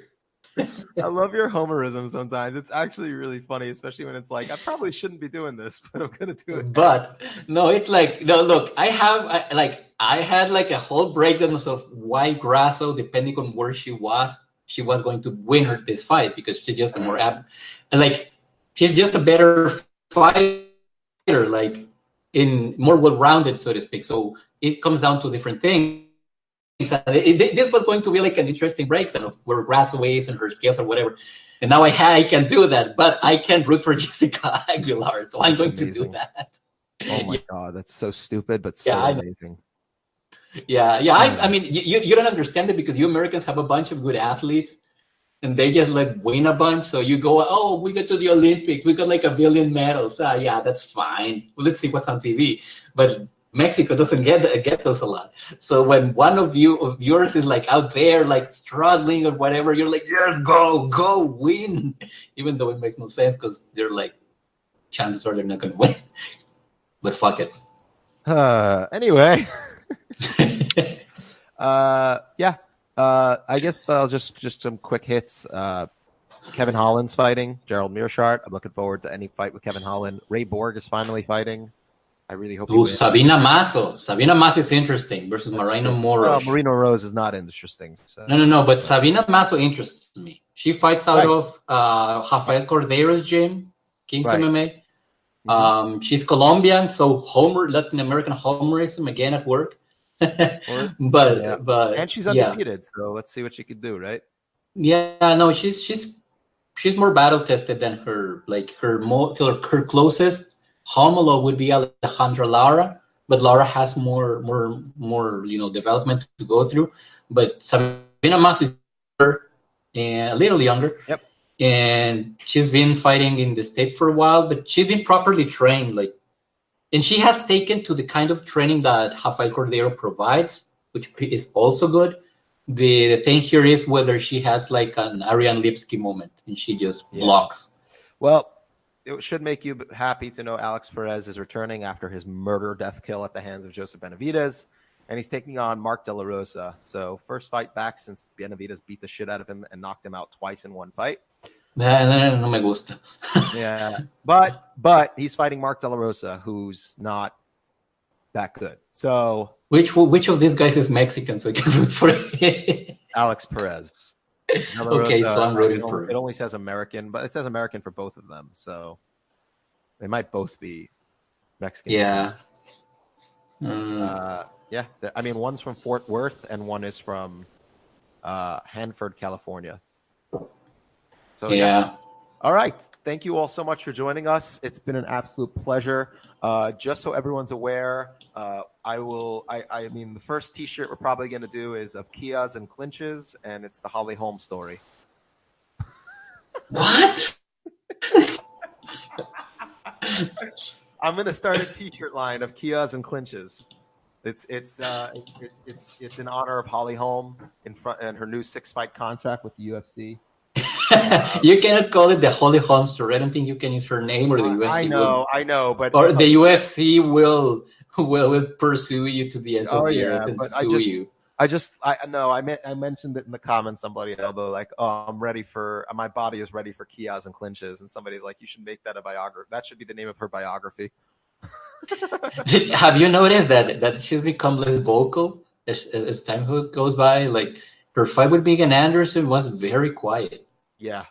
I love your homerism sometimes. It's actually really funny, especially when it's like, I probably shouldn't be doing this, but I'm going to do it. But no, it's like, no, look, I had like a whole breakdown of why Grasso, depending on where she was going to win this fight because she's just a more she's just a better fighter, like in more well-rounded, so to speak. So it comes down to different things. This was going to be like an interesting breakdown of where Grasso is and her skills or whatever. And now I can do that, but I can't root for Jessica Aguilar, so I'm going to do that. Oh my God, that's so stupid, but so amazing. Yeah. I mean, you don't understand it because you Americans have a bunch of good athletes, and they just like win a bunch. So you go, oh, we got to the Olympics, we got like 1 billion medals. Yeah, that's fine. Well, let's see what's on TV. But Mexico doesn't get those a lot. So when one of yours is like out there, like struggling or whatever, you're like, yes, go win, even though it makes no sense because they're like, chances are they're not gonna win. But fuck it. Anyway, I guess I'll just some quick hits. Kevin Holland's fighting Gerald Mearshart. I'm looking forward to any fight with Kevin Holland. Ray Borg is finally fighting. I really hope. Sabina Mazo. Sabina Mazo is interesting versus Marina Moroz. Marina Rose is not interesting. So. No. But Sabina Mazo interests me. She fights out of Rafael Cordeiro's gym, King's MMA. Mm-hmm. She's Colombian, so Latin American homerism again at work. but and she's undefeated, so let's see what she could do, right? Yeah, no, she's more battle tested than her closest homologue would be Alejandra Lara, but Lara has more development to go through. But Sabina Mazo is a little younger. Yep. And she's been fighting in the States for a while, but she's been properly trained, and she has taken to the kind of training that Rafael Cordeiro provides, which is also good. The thing here is whether she has like an Ariane Lipsky moment and she just blocks. Well, it should make you happy to know Alex Perez is returning after his murder death kill at the hands of Joseph Benavidez, and he's taking on Mark De La Rosa. So first fight back since Benavidez beat the shit out of him and knocked him out twice in one fight. No me gusta. Yeah, but he's fighting Mark De La Rosa, who's not that good. So which of these guys is Mexican so I can root for it? Alex Perez. Okay, so I'm rooting for it. Only says American, but it says American for both of them, so they might both be Mexican. Yeah. Yeah. I mean, one's from Fort Worth and one is from Hanford, California. So yeah. All right. Thank you all so much for joining us. It's been an absolute pleasure. Just so everyone's aware, I mean, the first T-shirt we're probably going to do is of Kias and clinches, and it's the Holly Holmes story. What? I'm going to start a T-shirt line of Kias and clinches. It's in honor of Holly Holm and her new 6-fight contract with the UFC. You cannot call it the Holy Hamster. I don't think you can use her name, or the UFC I know, but the UFC will pursue you to the ends of the earth and but sue you. I mentioned it in the comments. Somebody elbow like, "Oh, I'm ready for my body is ready for kias and clinches," and somebody's like, "You should make that a biography. That should be the name of her biography." Have you noticed that she's become less vocal as time goes by? Like her fight with Megan Anderson was very quiet. Yeah.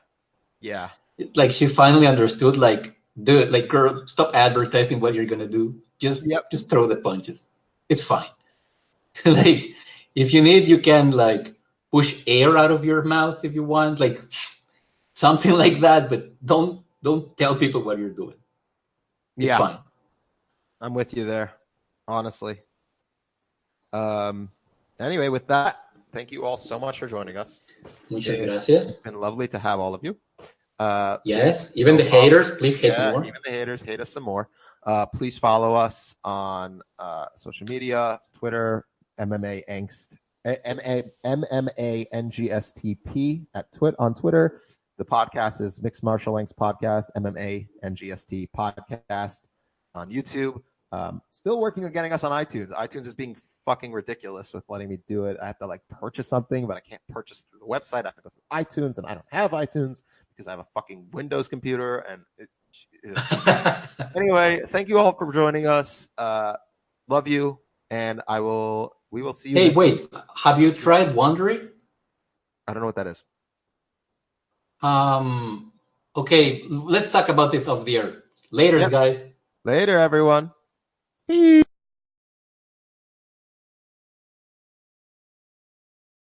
It's like she finally understood. Like, dude, like, girl, stop advertising what you're gonna do. Just throw the punches. It's fine. Like, if you need, you can like push air out of your mouth if you want, like something like that. But don't tell people what you're doing. It's fine. I'm with you there, honestly. Anyway, with that, thank you all so much for joining us. Muchas gracias. It's been lovely to have all of you. Yes, even the haters, please hate more. Even the haters, hate us some more. Please follow us on social media, Twitter, MMAngst, MMAngstp on Twitter. The podcast is Mixed Martial Angst Podcast, MMAngst Podcast on YouTube. Still working on getting us on iTunes. iTunes is being fucking ridiculous with letting me do it. I have to like purchase something, but I can't purchase through the website. I have to go through iTunes, and I don't have iTunes because I have a fucking Windows computer. And anyway, thank you all for joining us. Love you, and we will see you. Hey, wait, have you tried Wondery? I don't know what that is. Okay, let's talk about this off the air. Later, guys. Later, everyone.